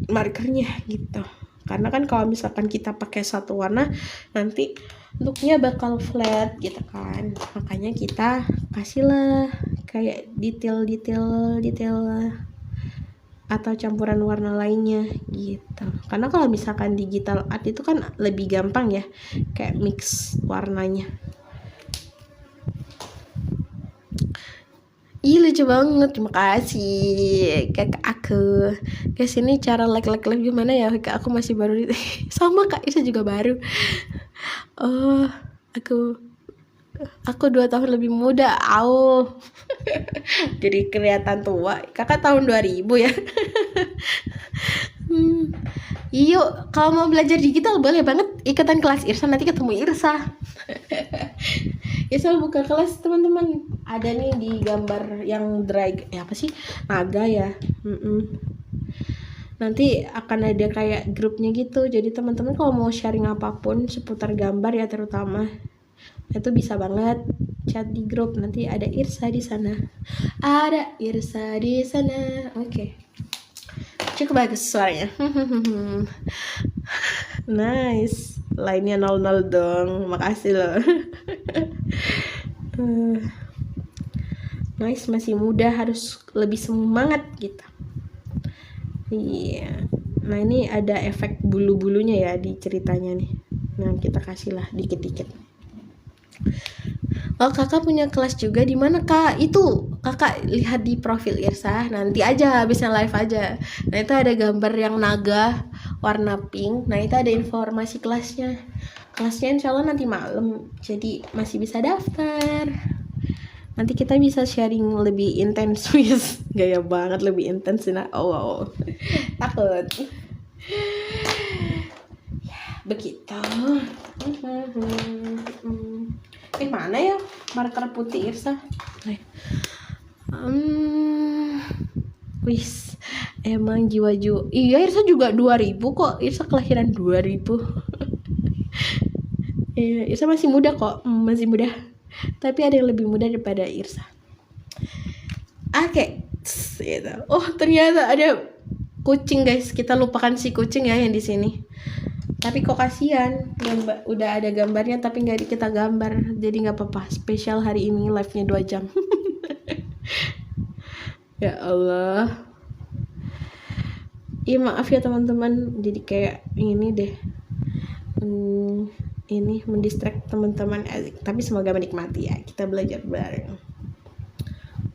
markernya gitu. Karena kan kalau misalkan kita pakai satu warna nanti looknya bakal flat gitu kan. Makanya kita kasihlah kayak detail atau campuran warna lainnya gitu. Karena kalau misalkan digital art itu kan lebih gampang ya, kayak mix warnanya. Ih lucu banget, terima kasih kakak aku. Guys, ini cara like gimana ya? Kakak aku masih baru sama Kak Isa juga baru. Oh, aku 2 tahun lebih muda. Jadi kelihatan tua. Kakak tahun 2000 ya. Yuk, kalau mau belajar digital boleh banget ikutan kelas Irsa, nanti ketemu Irsa. Irsa buka kelas teman-teman. Ada nih di gambar yang apa sih? Naga ya. Nanti akan ada kayak grupnya gitu. Jadi teman-teman kalau mau sharing apapun seputar gambar ya terutama, itu bisa banget chat di grup. Nanti ada Irsa di sana. Oke. Cukup bagus suaranya. Nice. Lainnya 00 dong. Makasih loh. Nice, masih muda, harus lebih semangat gitu. Iya. Nah ini ada efek bulu-bulunya ya di ceritanya nih. Nah kita kasih lah dikit-dikit. Oh kakak punya kelas juga di mana Kak? Itu kakak lihat di profil Irsa, nanti aja habisnya live aja. Nah itu ada gambar yang naga warna pink. Nah itu ada informasi kelasnya. Kelasnya insya Allah nanti malam, jadi masih bisa daftar. Nanti kita bisa sharing lebih intens, wis gaya banget lebih intens. Nah wow. Takut. Ya begitu. Mana ya marker putih Irsa? Wis emang jiwa-jiwa. Iya Irsa juga 2000 kok. Irsa kelahiran 2000. Irsa masih muda kok, masih muda. Tapi ada yang lebih muda daripada Irsa. Oke. Gitu. Oh ternyata ada kucing guys. Kita lupakan si kucing ya yang di sini. Tapi kok kasihan, udah ada gambarnya tapi nggak kita gambar, jadi nggak apa-apa. Spesial hari ini live-nya 2 jam. Ya Allah. Iya maaf ya teman-teman, jadi kayak ini deh. Ini mendistract teman-teman, tapi semoga menikmati ya. Kita belajar bareng.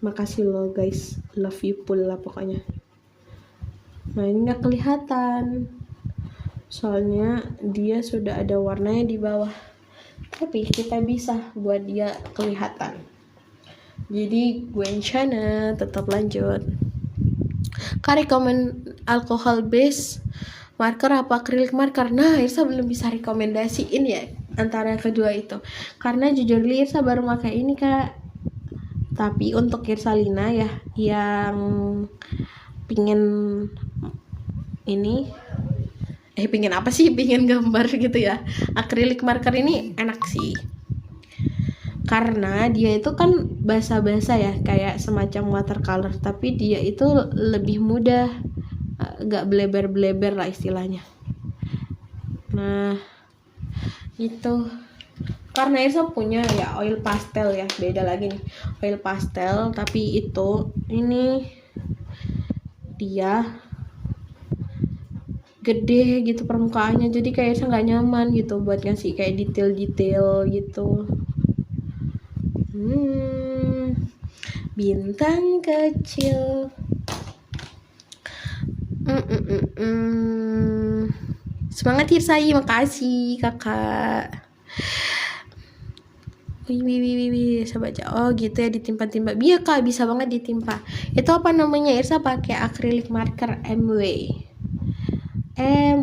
Makasih lo guys, love you full lah pokoknya. Nah ini nggak kelihatan, soalnya dia sudah ada warnanya di bawah. Tapi kita bisa buat dia kelihatan. Jadi Gwenchana tetap lanjut. Kak rekomen alkohol base marker apa acrylic marker? Nah Irsa belum bisa rekomendasiin ya antara kedua itu, karena jujur Irsa baru pakai ini Kak. Tapi untuk Irsalina ya yang pingin ini pingin apa sih, pingin gambar gitu ya, acrylic marker ini enak sih, karena dia itu kan basah-basah ya, kayak semacam watercolor, tapi dia itu lebih mudah, gak bleber-bleber lah istilahnya. Nah itu karena Irsa punya ya oil pastel ya, beda lagi nih oil pastel, tapi itu ini dia gede gitu permukaannya, jadi kayak Irsa nggak nyaman gitu buat ngasih kayak detail-detail gitu. Bintang kecil. Semangat Irsai, makasih kakak. Wih, bisa baca. Oh gitu ya, ditimpa-timpa. Iya kak, bisa banget ditimpa. Itu apa namanya? Irsa pakai acrylic marker MW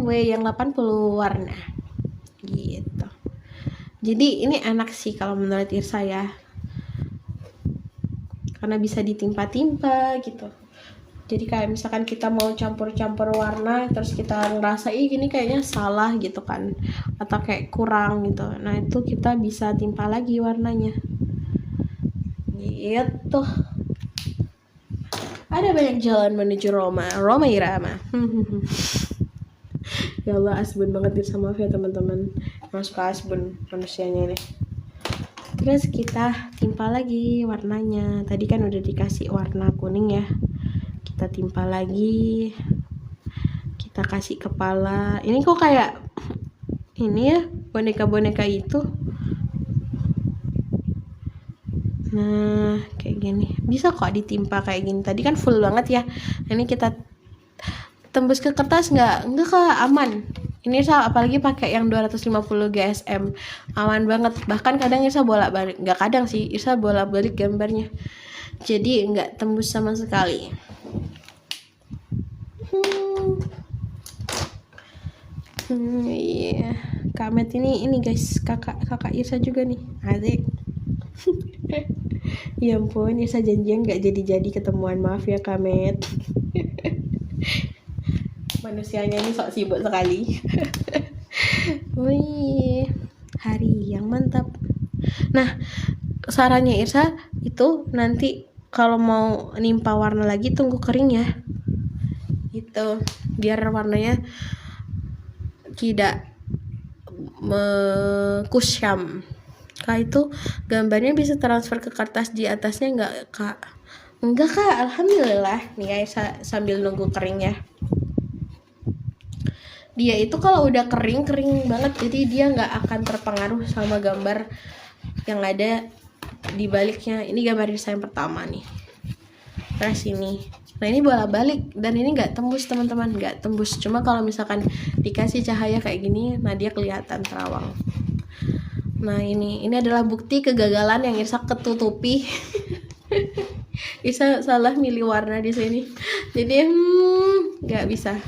yang 80 warna gitu. Jadi ini enak sih kalau menurut Irsa ya, karena bisa ditimpa-timpa gitu. Jadi kayak misalkan kita mau campur-campur warna, terus kita ngerasa gini kayaknya salah gitu kan, atau kayak kurang gitu, nah itu kita bisa timpa lagi warnanya gitu. Ada banyak jalan menuju Roma Irama. Ya Allah, asbun banget sama maaf ya teman-teman, masuk asbun manusianya ini. Terus kita timpa lagi warnanya. Tadi kan udah dikasih warna kuning ya, kita timpa lagi, kita kasih kepala. Ini kok kayak ini ya, boneka-boneka itu. Nah kayak gini bisa kok ditimpa kayak gini. Tadi kan full banget ya, ini kita tembus ke kertas enggak Kak, aman. Ini Irsa apalagi pakai yang 250 GSM, aman banget. Bahkan kadang Irsa bolak-balik, enggak kadang sih, Irsa bolak-balik gambarnya, jadi enggak tembus sama sekali. Iya, Kak Met ini guys, kakak Irsa juga nih, asik. Ya ampun, Irsa janjian nggak jadi ketemuan, maaf ya Kak Met. Manusianya ini sok sibuk sekali. Wih, hari yang mantap. Nah, sarannya Irsa itu nanti kalau mau nimpa warna lagi tunggu kering ya, gitu, biar warnanya tidak kusyam. Kak itu gambarnya bisa transfer ke kertas di atasnya enggak Kak? Enggak Kak, alhamdulillah. Nih ya, sambil nunggu kering ya. Dia itu kalau udah kering banget, jadi dia nggak akan terpengaruh sama gambar yang ada di baliknya. Ini gambar desain pertama nih, terus ini. Nah ini bolak-balik dan ini nggak tembus teman-teman, nggak tembus. Cuma kalau misalkan dikasih cahaya kayak gini, nah dia kelihatan terawang. Nah ini adalah bukti kegagalan yang Irsa ketutupi. Irsa salah milih warna di sini, jadi nggak bisa.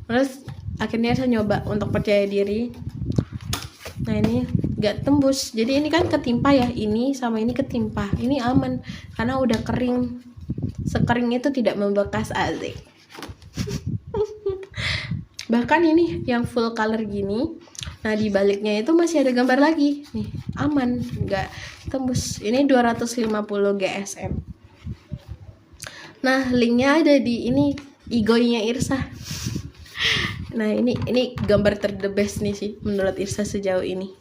Terus akhirnya saya nyoba untuk percaya diri. Nah ini nggak tembus, jadi ini kan ketimpa ya, ini sama ini ketimpa, ini aman karena udah kering. Sekering itu tidak membekas, asik. Bahkan ini yang full color gini, nah di baliknya itu masih ada gambar lagi nih, aman, nggak tembus. Ini 250 GSM. Nah linknya ada di ini IG-nya Irsa. Nah ini gambar the best nih sih menurut Irsa sejauh ini,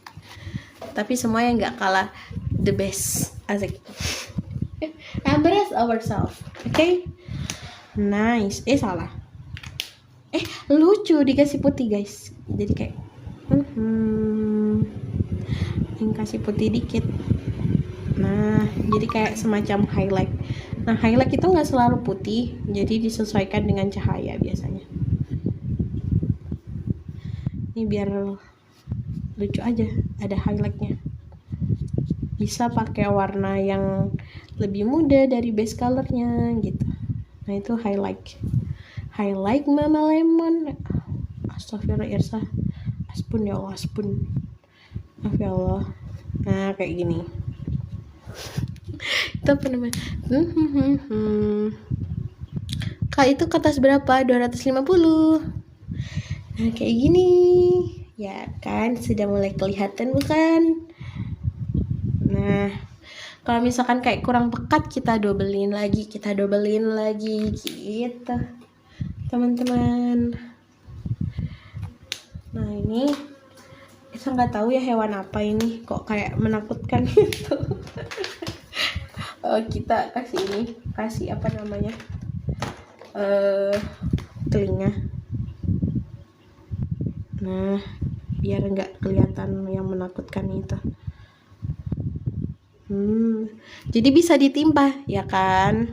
tapi semuanya nggak kalah the best, asik. Embrace ourselves, okay? Nice. Salah. Lucu dikasih putih guys, jadi kayak yang kasih putih dikit. Nah, jadi kayak semacam highlight. Nah, highlight itu nggak selalu putih, jadi disesuaikan dengan cahaya biasanya. Ini biar lucu aja, ada highlightnya. Bisa pakai warna yang lebih muda dari base colornya gitu. Nah, itu highlight. Highlight Mama Lemon. Astagfirullah Irsa. Aspun ya Allah, aspun. Maaf ya Allah. Nah, kayak gini. Itu apa namanya? Kak, itu kertas berapa? 250. Nah, kayak gini. Ya kan, sudah mulai kelihatan bukan? Nah, kalau misalkan kayak kurang pekat, kita dobelin lagi gitu, teman-teman. Nah, ini saya nggak tahu ya hewan apa ini, kok kayak menakutkan gitu. Kita kasih apa namanya, telinga. Nah, biar nggak kelihatan yang menakutkan itu. Jadi bisa ditimpa ya kan.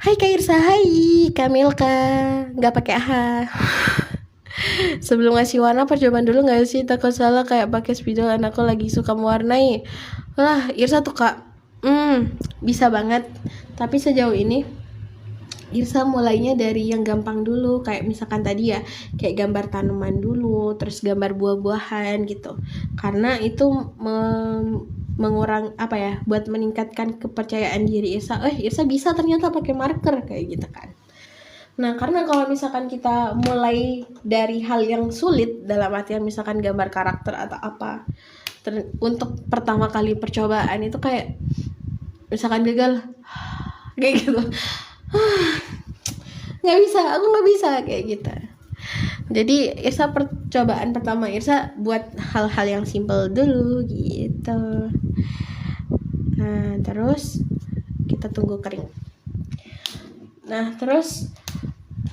Hai Kak Irsa, hai Kamilka, nggak pakai aha. Sebelum ngasih warna percobaan dulu nggak sih, takut salah kayak pakai spidol, anakku lagi suka mewarnai. Lah Irsa tuh Kak, bisa banget. Tapi sejauh ini Irsa mulainya dari yang gampang dulu, kayak misalkan tadi ya, kayak gambar tanaman dulu, terus gambar buah-buahan gitu. Karena itu mengurang apa ya, buat meningkatkan kepercayaan diri Irsa. Irsa bisa ternyata pakai marker kayak gitu kan. Nah, karena kalau misalkan kita mulai dari hal yang sulit, dalam artian misalkan gambar karakter atau apa, untuk pertama kali percobaan itu kayak misalkan gagal kayak gitu, nggak bisa kayak gitu. Jadi Irsa percobaan pertama Irsa buat hal-hal yang simple dulu gitu. Nah, terus kita tunggu kering.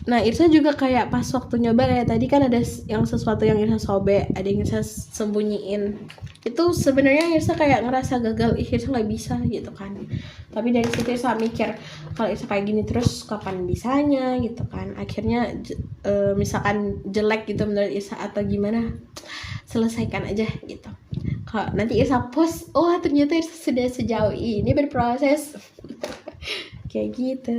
Nah, Irsa juga kayak pas waktu nyoba kayak tadi kan ada yang sesuatu yang Irsa sobek, ada yang Irsa sembunyiin. Itu sebenarnya Irsa kayak ngerasa gagal, Irsa nggak bisa gitu kan. Tapi dari situ Irsa mikir, kalau Irsa kayak gini terus kapan bisanya gitu kan. Akhirnya misalkan jelek gitu menurut Irsa atau gimana, selesaikan aja gitu. Kalau nanti Irsa post, ternyata Irsa sudah sejauh ini berproses. Kayak gitu.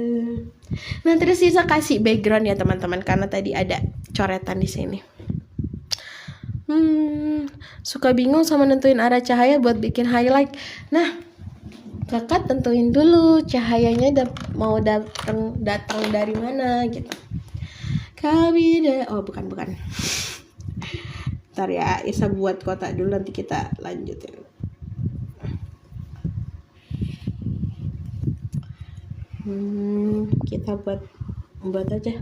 Nah, terus Irsa kasih background ya teman-teman, karena tadi ada coretan di sini. Suka bingung sama nentuin arah cahaya buat bikin highlight. Nah, kakak tentuin dulu cahayanya mau datang dari mana gitu. Bukan. Ntar ya, Irsa buat kotak dulu, nanti kita lanjutin. Kita buat aja.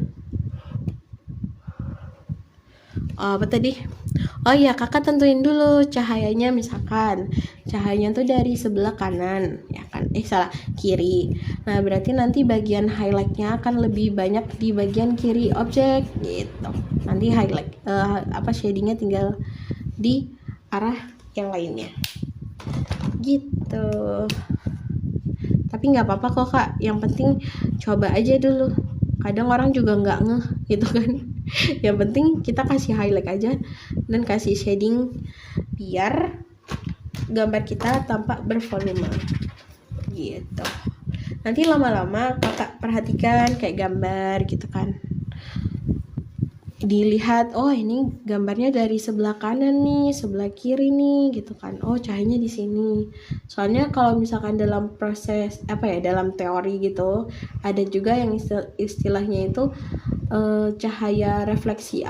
Apa tadi? Kakak tentuin dulu cahayanya, misalkan cahayanya tuh dari sebelah kanan ya kan, kiri. Nah, berarti nanti bagian highlightnya akan lebih banyak di bagian kiri objek gitu. Nanti highlight shadingnya tinggal di arah yang lainnya gitu. Tapi nggak apa-apa kok Kak, yang penting coba aja dulu. Kadang orang juga nggak ngeh gitu kan. Yang penting kita kasih highlight aja dan kasih shading biar gambar kita tampak bervolume gitu. Nanti lama-lama Kakak perhatikan kayak gambar gitu kan, dilihat, ini gambarnya dari sebelah kanan nih, sebelah kiri nih gitu kan. Cahayanya di sini. Soalnya kalau misalkan dalam proses dalam teori gitu, ada juga yang istilahnya itu cahaya refleksi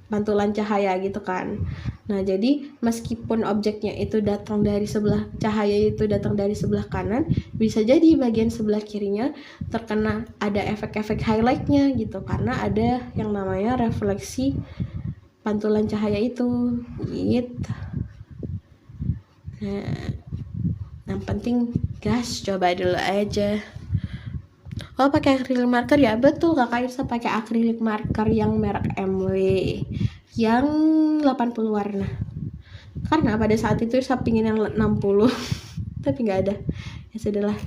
pantulan cahaya gitu kan. Nah, jadi meskipun objeknya itu cahaya itu datang dari sebelah kanan, bisa jadi bagian sebelah kirinya terkena ada efek-efek highlightnya gitu, karena ada yang namanya refleksi pantulan cahaya itu gitu. Nah, yang penting gas, coba dulu aja. Pakai acrylic marker ya? Betul, Kakak Irsa pakai acrylic marker yang merek MW yang 80 warna. karena pada saat itu Irsa pingin yang 60 tapi nggak ada. Ya sudahlah.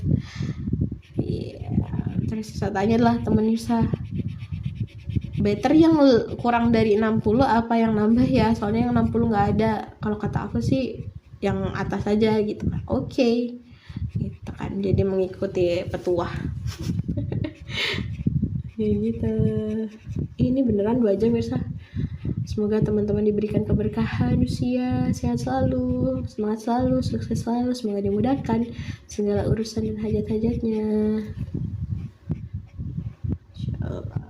Iya. Terus Irsa tanya lah temen Irsa, better yang kurang dari 60 apa yang nambah ya, soalnya yang 60 nggak ada. Kalau kata aku sih yang atas aja gitu kan. Oke. Gitu kan, jadi mengikuti petuah. Ya gitu. Ini beneran 2 jam Mirsa. Semoga teman-teman diberikan keberkahan usia, sehat selalu, semangat selalu, sukses selalu, semoga dimudahkan segala urusan dan hajat-hajatnya. Insyaallah.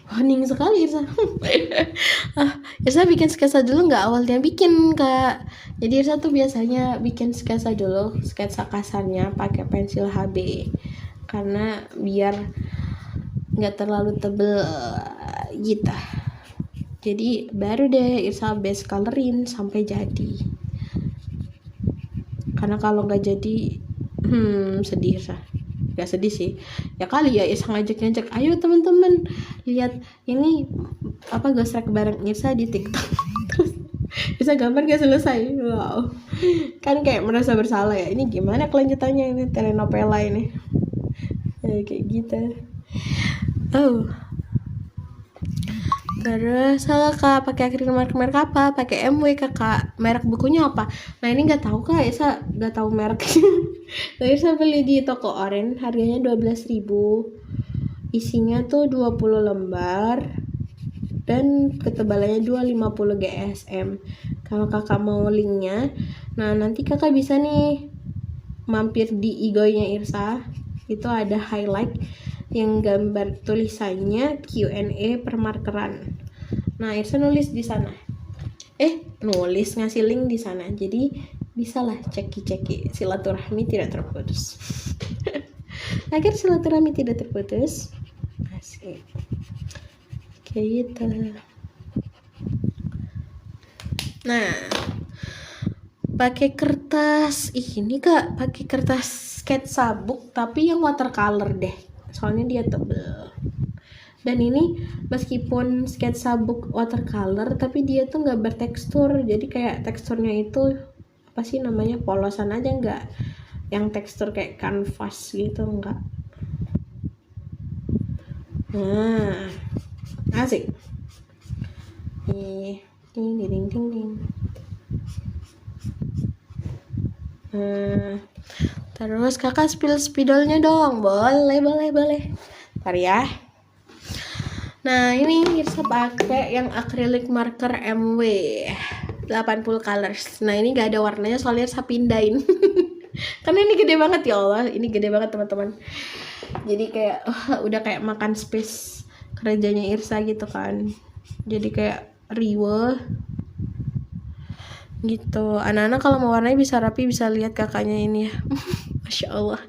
Hening sekali Irsa. Irsa bikin sketsa dulu nggak awalnya bikin Kak. Jadi Irsa tuh biasanya bikin sketsa dulu, sketsa kasarnya pakai pensil HB, karena biar nggak terlalu tebel gitu. Jadi baru deh Irsa base colorin sampai jadi. Karena kalau nggak jadi, sedih Irsa. Gak sedih sih ya, kali ya Irsa ngajak ayo teman-teman lihat ini apa gosrek bareng Irsa di TikTok. Terus Irsa gambar gak selesai. Wow, kan kayak merasa bersalah ya, ini gimana kelanjutannya, ini telenovela ini ya, kayak gitu. Terus salah Kak, pakai akrilik merek apa? Pakai MW Kakak. Merek bukunya apa? Nah ini nggak tahu Kak, Irsa nggak tahu merek. Nah, Irsa beli di toko Oren, harganya 12.000. Isinya tuh 20 lembar dan ketebalannya 250 GSM. Kalau Kakak mau linknya, nah nanti Kakak bisa nih mampir di IG-nya Irsa. Itu ada highlight yang gambar tulisannya Q&A permarkeran. Nah, Irsa nulis di sana. Nulis ngasih link di sana. Jadi bisalah ceki-ceki, silaturahmi tidak terputus. Agar silaturahmi tidak terputus. Asik. Kayak gitu. Nah, pakai kertas ini Kak, pakai kertas sketsa book tapi yang watercolor deh. Soalnya dia tebel. Dan ini meskipun sketsa book watercolor tapi dia tuh nggak bertekstur, jadi kayak teksturnya itu apa sih namanya, polosan aja, nggak yang tekstur kayak kanvas gitu, nggak. Nah, asik. Ding. Terus Kakak spill spidolnya dong. Boleh. Ntar ya. Nah ini Irsa pakai yang acrylic marker MW 80 colors. Nah ini gak ada warnanya soalnya Irsa pindahin. Karena ini gede banget ya Allah. Ini gede banget teman-teman. Jadi kayak udah kayak makan space kerjanya Irsa gitu kan. Jadi kayak riweh gitu. Anak-anak kalau mau warnanya bisa rapi, bisa lihat kakaknya ini ya. Masya Allah.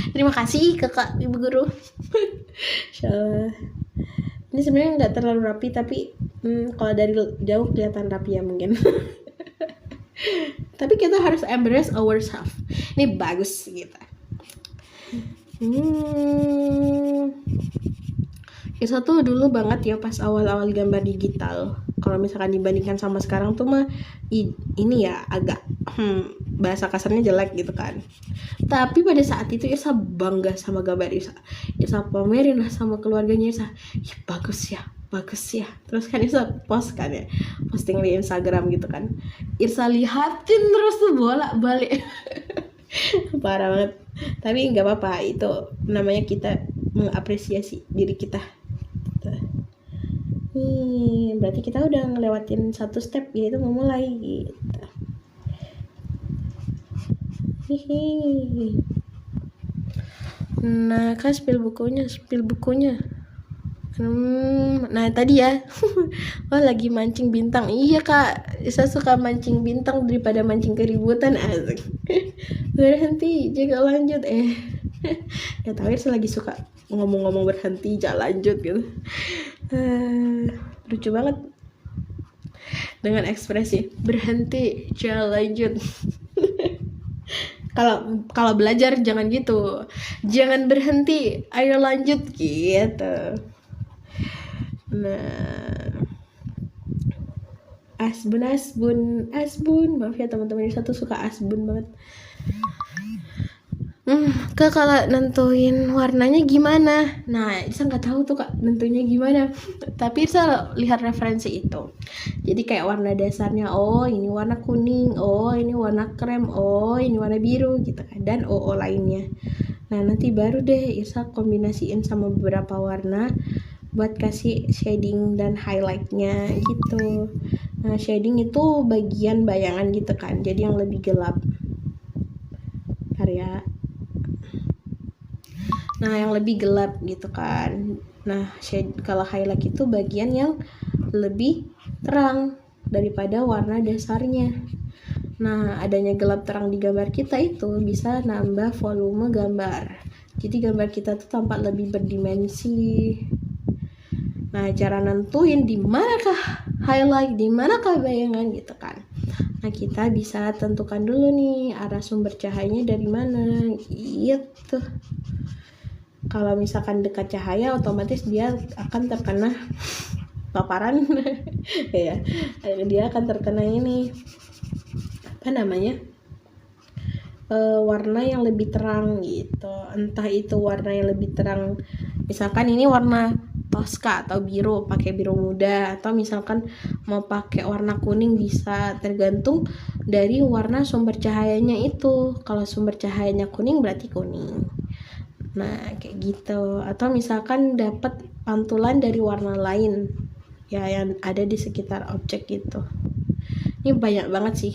Terima kasih kakak ibu guru. Masya Allah. Ini sebenarnya nggak terlalu rapi tapi kalau dari jauh kelihatan rapi ya mungkin. Tapi kita harus embrace ourselves. Ini bagus gitu. Irsa tuh dulu banget ya pas awal-awal gambar digital. Kalau misalkan dibandingkan sama sekarang tuh mah ini ya agak bahasa kasarnya jelek gitu kan. Tapi pada saat itu Irsa bangga sama gambar Irsa. Irsa pamerin lah sama keluarganya Irsa. Bagus ya. Terus kan Irsa post kan ya, posting di Instagram gitu kan. Irsa lihatin terus tuh bolak-balik. Parah banget. Tapi nggak apa-apa, itu namanya kita mengapresiasi diri kita. Berarti kita udah ngelewatin satu step, yaitu memulai gitu. Nah kan spill bukunya. Nah tadi ya. Lagi mancing bintang. Iya Kak, saya suka mancing bintang daripada mancing keributan. Asik. Berhenti jangan lanjut. Ya tahu saya lagi suka ngomong-ngomong berhenti jangan lanjut gitu. Lucu banget dengan ekspresi berhenti jangan lanjut. Kalau kalau belajar jangan gitu, jangan berhenti, ayo lanjut gitu. Nah, asbun, maaf ya teman-teman, yang satu suka asbun banget. Kak, kalau nentuin warnanya gimana? Nah, Irsa nggak tahu tuh Kak nentunya gimana. Tapi Irsa lihat referensi itu. Jadi kayak warna dasarnya, oh ini warna kuning, oh ini warna krem, oh ini warna biru gitu kan. Dan OO lainnya. Nah, nanti baru deh Irsa kombinasiin sama beberapa warna buat kasih shading dan highlightnya gitu. Nah, shading itu bagian bayangan gitu kan. Jadi yang lebih gelap. Karya. Nah, yang lebih gelap gitu kan. Nah, kalau highlight itu bagian yang lebih terang daripada warna dasarnya. Nah, adanya gelap terang di gambar kita itu bisa nambah volume gambar. Jadi gambar kita tuh tampak lebih berdimensi. Nah, cara nentuin di manakah highlight, di manakah bayangan gitu kan. Nah, kita bisa tentukan dulu nih arah sumber cahayanya dari mana gitu. Kalau misalkan dekat cahaya, otomatis dia akan terkena paparan ya, dia akan terkena ini apa namanya, warna yang lebih terang gitu. Entah itu warna yang lebih terang, misalkan ini warna Tosca atau biru, pakai biru muda, atau misalkan mau pakai warna kuning, bisa tergantung dari warna sumber cahayanya itu. Kalau sumber cahayanya kuning berarti kuning. Nah, kayak gitu. Atau misalkan dapat pantulan dari warna lain ya yang ada di sekitar objek gitu. Ini banyak banget sih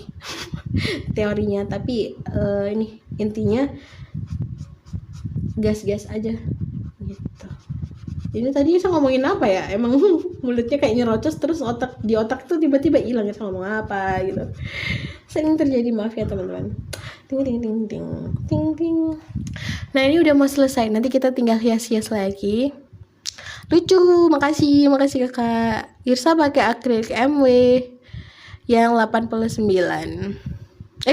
teorinya, tapi ini intinya gas-gas aja gitu. Ini tadi saya ngomongin apa ya? Emang mulutnya kayak nyerocos, terus di otak tuh tiba-tiba hilang ya ngomong apa gitu. Sering terjadi, maaf ya teman-teman. Ting ting ting ting ting ting. Nah, ini udah mau selesai. Nanti kita tinggal hias-hias lagi. Lucu, makasih Kakak. Irsa pakai akrilik MW yang 89.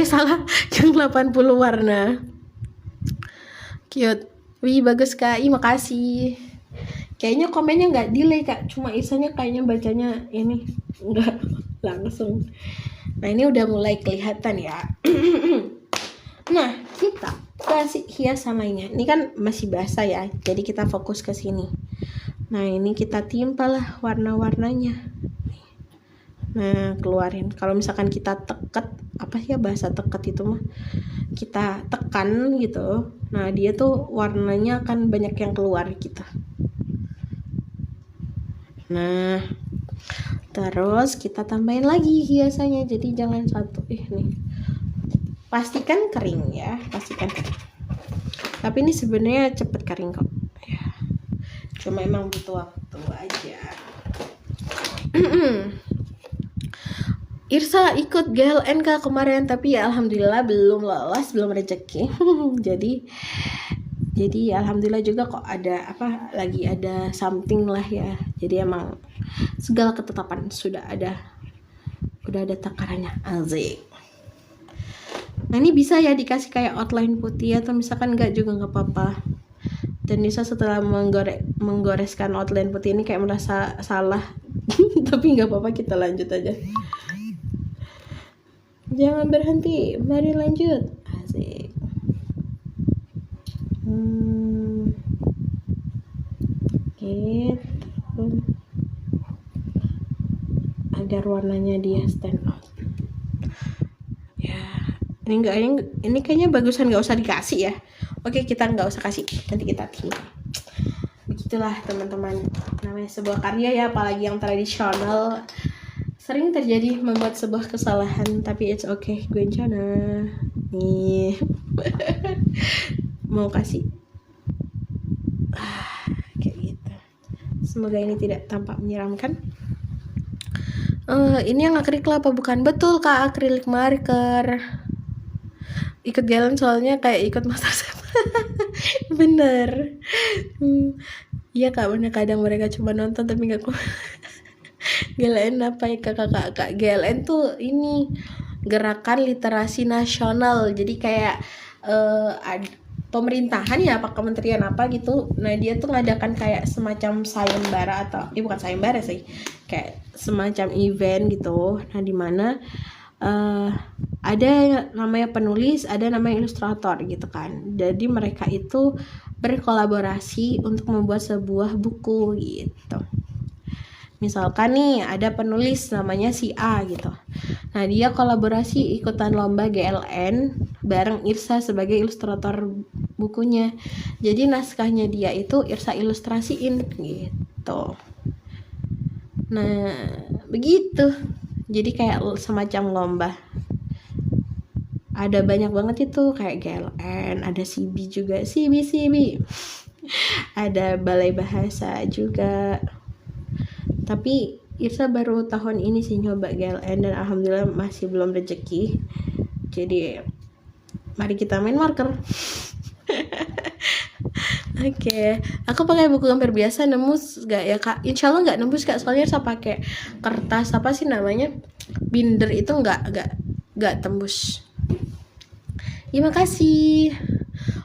Salah, yang 80 warna. Cute. Wih, bagus Kak. Makasih. Kayaknya komennya nggak delay Kak. Cuma Irsanya kayaknya bacanya ini nggak langsung. Nah, ini udah mulai kelihatan ya. Nah, kita kasih hiasan lainnya. Ini kan masih basah ya, jadi kita fokus ke sini. Nah, ini kita timpa lah warna-warnanya. Nah, keluarin. Kalau misalkan kita teket, apa ya bahasa teket itu mah? Kita tekan gitu. Nah, dia tuh warnanya akan banyak yang keluar gitu. Nah, terus kita tambahin lagi hiasannya. Jadi jangan satu. Nih. Pastikan kering ya, pastikan kering. Tapi ini sebenarnya cepet kering kok ya. Cuma emang butuh waktu aja. Irsa ikut GLN Kak kemarin, tapi ya alhamdulillah belum lolos, belum rezeki. jadi alhamdulillah juga kok ada lagi ada something lah ya. Jadi emang segala ketetapan udah ada takarannya. Azik. Nah, ini bisa ya dikasih kayak outline putih, atau misalkan enggak juga nggak apa-apa. Dan Nisa setelah menggoreskan outline putih ini kayak merasa salah. Tapi nggak apa-apa, kita lanjut aja. Jangan berhenti, mari lanjut. Asik. Gitu. Agar warnanya dia stand out. Ini kayaknya bagusan nggak usah dikasih ya. Oke, kita nggak usah kasih, nanti kita tinggal. Begitulah teman-teman, namanya sebuah karya ya, apalagi yang tradisional, sering terjadi membuat sebuah kesalahan, tapi it's okay, gue rencana nih mau kasih kayak gitu. Semoga ini tidak tampak menyeramkan. Ini yang akrilik apa bukan? Betul Kak, akrilik marker. Ikut jalan soalnya kayak ikut MasterChef. Bener. Iya Kak, bener, kadang mereka cuma nonton tapi nggak GLN apa ya Kak? GLN tuh ini gerakan literasi nasional. Jadi kayak pemerintahan ya, apa kementerian apa gitu. Nah dia tuh ngadakan kayak semacam sayembara atau bukan sayembara sih, kayak semacam event gitu. Nah dimana ada namanya penulis, ada namanya ilustrator gitu kan. Jadi mereka itu berkolaborasi untuk membuat sebuah buku gitu. Misalkan nih ada penulis namanya si A gitu. Nah dia kolaborasi ikutan lomba GLN bareng Irsa sebagai ilustrator bukunya. Jadi naskahnya dia itu Irsa ilustrasiin gitu. Nah begitu. Jadi kayak semacam lomba. Ada banyak banget itu kayak GLN, ada CB juga, CB. Ada balai bahasa juga. Tapi Irsa baru tahun ini sih nyoba GLN dan alhamdulillah masih belum rezeki. Jadi mari kita main marker. Oke, aku pakai buku gambar biasa, nembus gak ya kak? Insya Allah nggak nembus kak, soalnya saya pakai kertas apa sih namanya, binder itu nggak tembus. Ya makasih.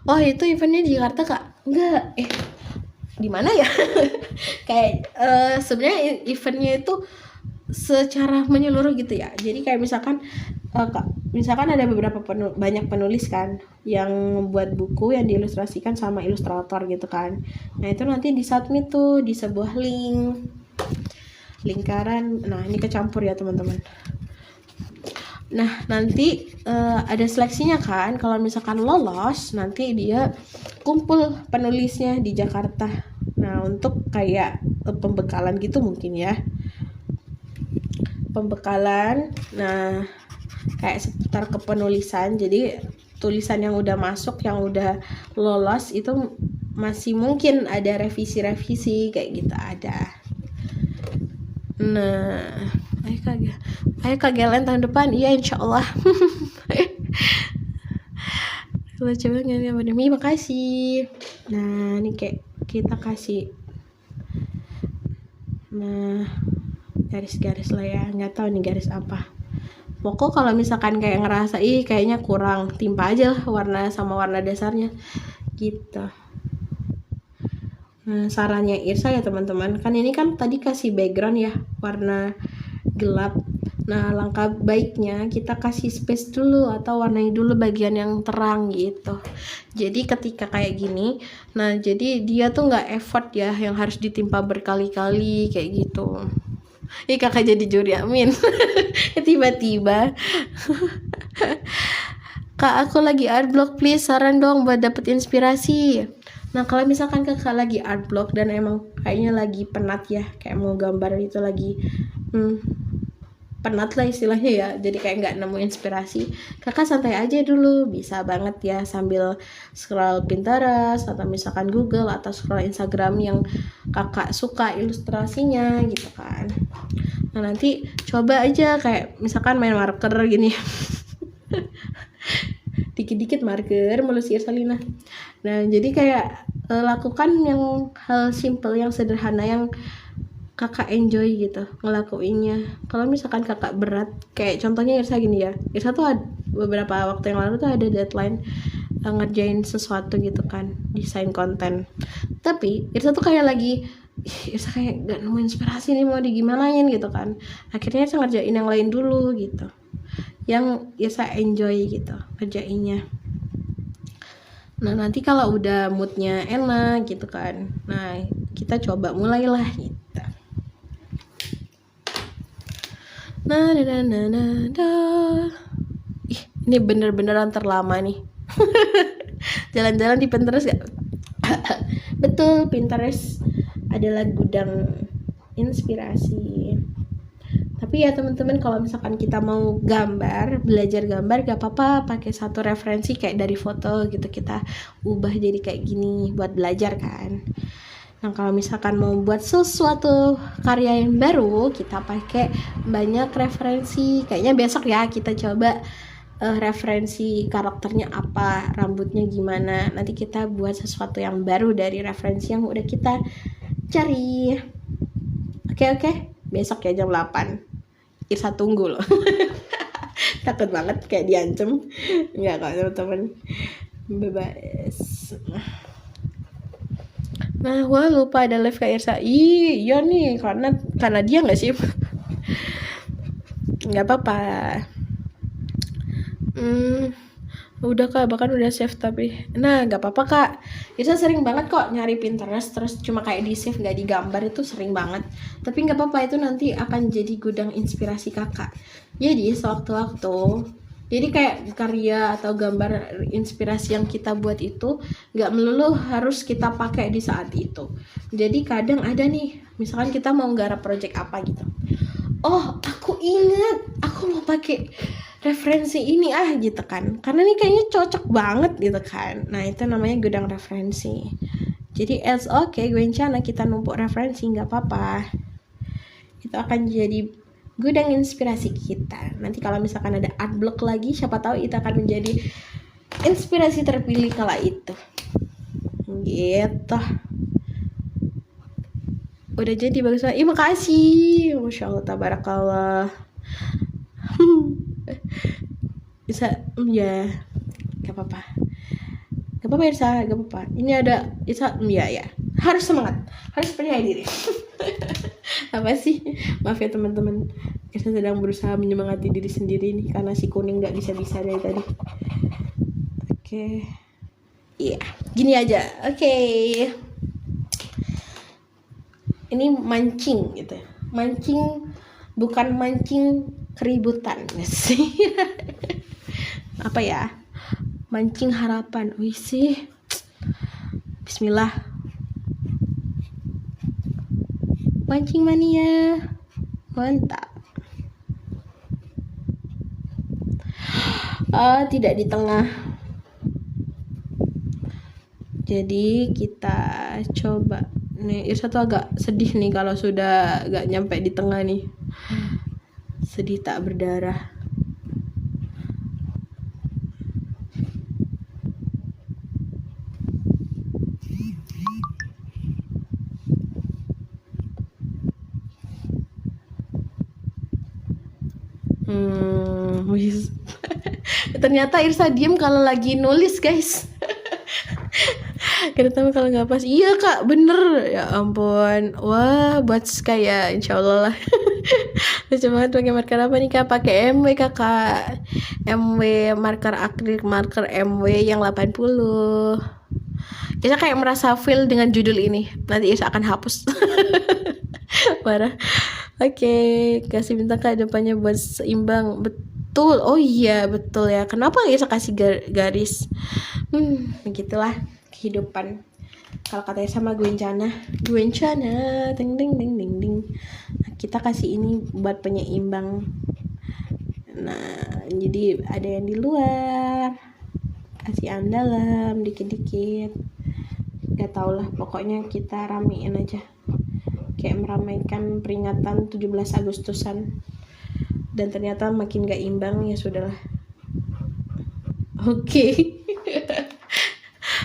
Oh itu eventnya di Jakarta kak? Enggak, di mana ya? Kayak sebenarnya eventnya itu secara menyeluruh gitu ya. Jadi kayak misalkan ada banyak penulis kan yang membuat buku yang diilustrasikan sama ilustrator gitu kan. Nah itu nanti disubmit tuh di sebuah lingkaran. Nah ini kecampur ya teman-teman. Nah nanti ada seleksinya kan. Kalau misalkan lolos, nanti dia kumpul penulisnya di Jakarta. Nah untuk kayak pembekalan gitu mungkin ya. Pembekalan. Nah kayak seputar kepenulisan. Jadi tulisan yang udah masuk, yang udah lolos itu masih mungkin ada revisi kayak gitu ada. Nah ayo Kak GLN tahun depan. Iya insyaallah. Lucu banget ya pandemi, makasih. Nah ini kayak kita kasih garis-garis lah ya, nggak tahu nih garis apa. Pokok kalau misalkan kayak ngerasa kayaknya kurang, timpa aja lah warna sama warna dasarnya gitu. Nah sarannya Irsa ya teman-teman, kan ini kan tadi kasih background ya warna gelap. Nah langkah baiknya kita kasih space dulu atau warnai dulu bagian yang terang gitu. Jadi ketika kayak gini, nah jadi dia tuh nggak effort ya yang harus ditimpa berkali-kali kayak gitu. Kakak jadi juri, amin. Tiba-tiba Kak aku lagi art block, please saran dong buat dapet inspirasi. Nah kalau misalkan kakak lagi art block dan emang kayaknya lagi penat ya, kayak mau gambar itu lagi penat lah istilahnya ya, jadi kayak nggak nemu inspirasi, kakak santai aja dulu, bisa banget ya sambil scroll Pinterest atau misalkan Google atau scroll Instagram yang kakak suka ilustrasinya gitu kan. Nah nanti coba aja kayak misalkan main marker gini. Dikit-dikit marker mulu si Irsalina. Nah jadi kayak lakukan yang hal simple, yang sederhana, yang kakak enjoy gitu ngelakuinnya. Kalau misalkan kakak berat, kayak contohnya Irsa gini ya, Irsa tuh beberapa waktu yang lalu tuh ada deadline ngerjain sesuatu gitu kan, desain konten. Tapi Irsa tuh kayak Irsa kayak gak nemu inspirasi nih mau digimanain gitu kan. Akhirnya Irsa ngerjain yang lain dulu gitu, yang Irsa enjoy gitu kerjainnya. Nah nanti kalau udah moodnya enak gitu kan, nah kita coba mulailah gitu. Ini bener-beneran terlama nih. Jalan-jalan di Pinterest gak? Betul, Pinterest adalah gudang inspirasi. Tapi ya teman-teman, kalau misalkan kita mau belajar gambar gak apa-apa, pakai satu referensi kayak dari foto gitu, kita ubah jadi kayak gini buat belajar kan. Nah kalau misalkan mau buat sesuatu karya yang baru, kita pakai banyak referensi. Kayaknya besok ya kita coba referensi karakternya apa, rambutnya gimana. Nanti kita buat sesuatu yang baru dari referensi yang udah kita cari. Oke. Besok ya jam 8. Irsa tunggu loh. Takut banget kayak diancem. Enggak kok teman-teman. bebas. Nah, wah lupa ada live Kak Irsa. Iya nih, karena dia nggak sih. Nggak apa-apa. Udah Kak, bahkan udah save tapi. Nah, nggak apa-apa Kak. Irsa sering banget kok nyari Pinterest terus cuma kayak di save nggak digambar, itu sering banget. Tapi nggak apa-apa, itu nanti akan jadi gudang inspirasi Kakak. Jadi sewaktu-waktu, jadi kayak karya atau gambar inspirasi yang kita buat itu nggak melulu harus kita pakai di saat itu. Jadi kadang ada nih, misalkan kita mau nggarap project apa gitu. Oh, aku ingat, aku mau pakai referensi ini gitu kan, karena ini kayaknya cocok banget gitu kan. Nah, itu namanya gudang referensi. Jadi it's okay, gue rencana kita numpuk referensi, nggak apa-apa. Itu akan jadi gudang inspirasi kita. Nanti kalau misalkan ada art block lagi, siapa tahu itu akan menjadi inspirasi terpilih kala itu. Gitu. Udah jadi bagus banget. Makasih. Masya Allah, tabarakallah. Bisa, ya, gak apa-apa Irsa, gak apa-apa. Ini ada Irsa, ya, harus semangat, harus percaya diri. Apa sih? Maaf ya teman-teman, Irsa sedang berusaha menyemangati diri sendiri nih karena si kuning nggak bisa-bisa dari tadi. Oke. Iya, gini aja. Oke. Ini mancing gitu. Mancing, bukan mancing keributan sih. Apa ya, mancing harapan. Wih sih, bismillah, mancing mania, mantap. Tidak di tengah, jadi kita coba nih. Irsa tuh agak sedih nih kalau sudah gak nyampe di tengah nih, sedih tak berdarah. Ternyata Irsa diem kalau lagi nulis, guys. Kenapa kalau nggak pas? Iya Kak, bener. Ya ampun. Wah, buat kayak insya Allah lah. Lucu banget. Pakai marker apa nih Kak? Pakai MW Kakak. MW marker akrilik, marker MW yang 80. Kita kayak merasa feel dengan judul ini. Nanti Irsa akan hapus. Parah. Oke, kasih bintang Kak, depannya buat seimbang. Betul. Oh iya, betul ya. Kenapa Irsa kasih garis? Begitulah kehidupan. Kalau katanya sama gue rencana, ding ding ding ding ding. Nah, kita kasih ini buat penyeimbang. Nah, jadi ada yang di luar, kasih yang dalam dikit-dikit. Gak tau lah, pokoknya kita ramein aja. Kayak meramaikan peringatan 17 Agustusan. Dan ternyata makin gak imbang, ya sudahlah. Oke.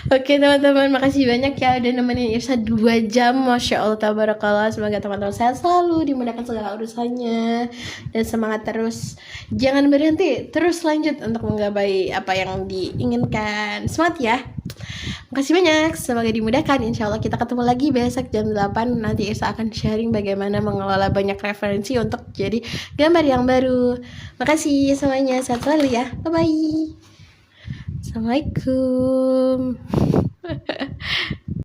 Oke teman-teman, makasih banyak ya udah nemenin Irsa 2 jam. Masya Allah, tabarakallah. Semoga teman-teman sehat selalu, dimudahkan segala urusannya, dan semangat terus. Jangan berhenti, terus lanjut untuk menggapai apa yang diinginkan. Semangat ya. Makasih banyak, semoga dimudahkan. Insya Allah kita ketemu lagi besok jam 8. Nanti Irsa akan sharing bagaimana mengelola banyak referensi untuk jadi gambar yang baru. Makasih semuanya, sehat selalu ya. Bye-bye. Assalamualaikum.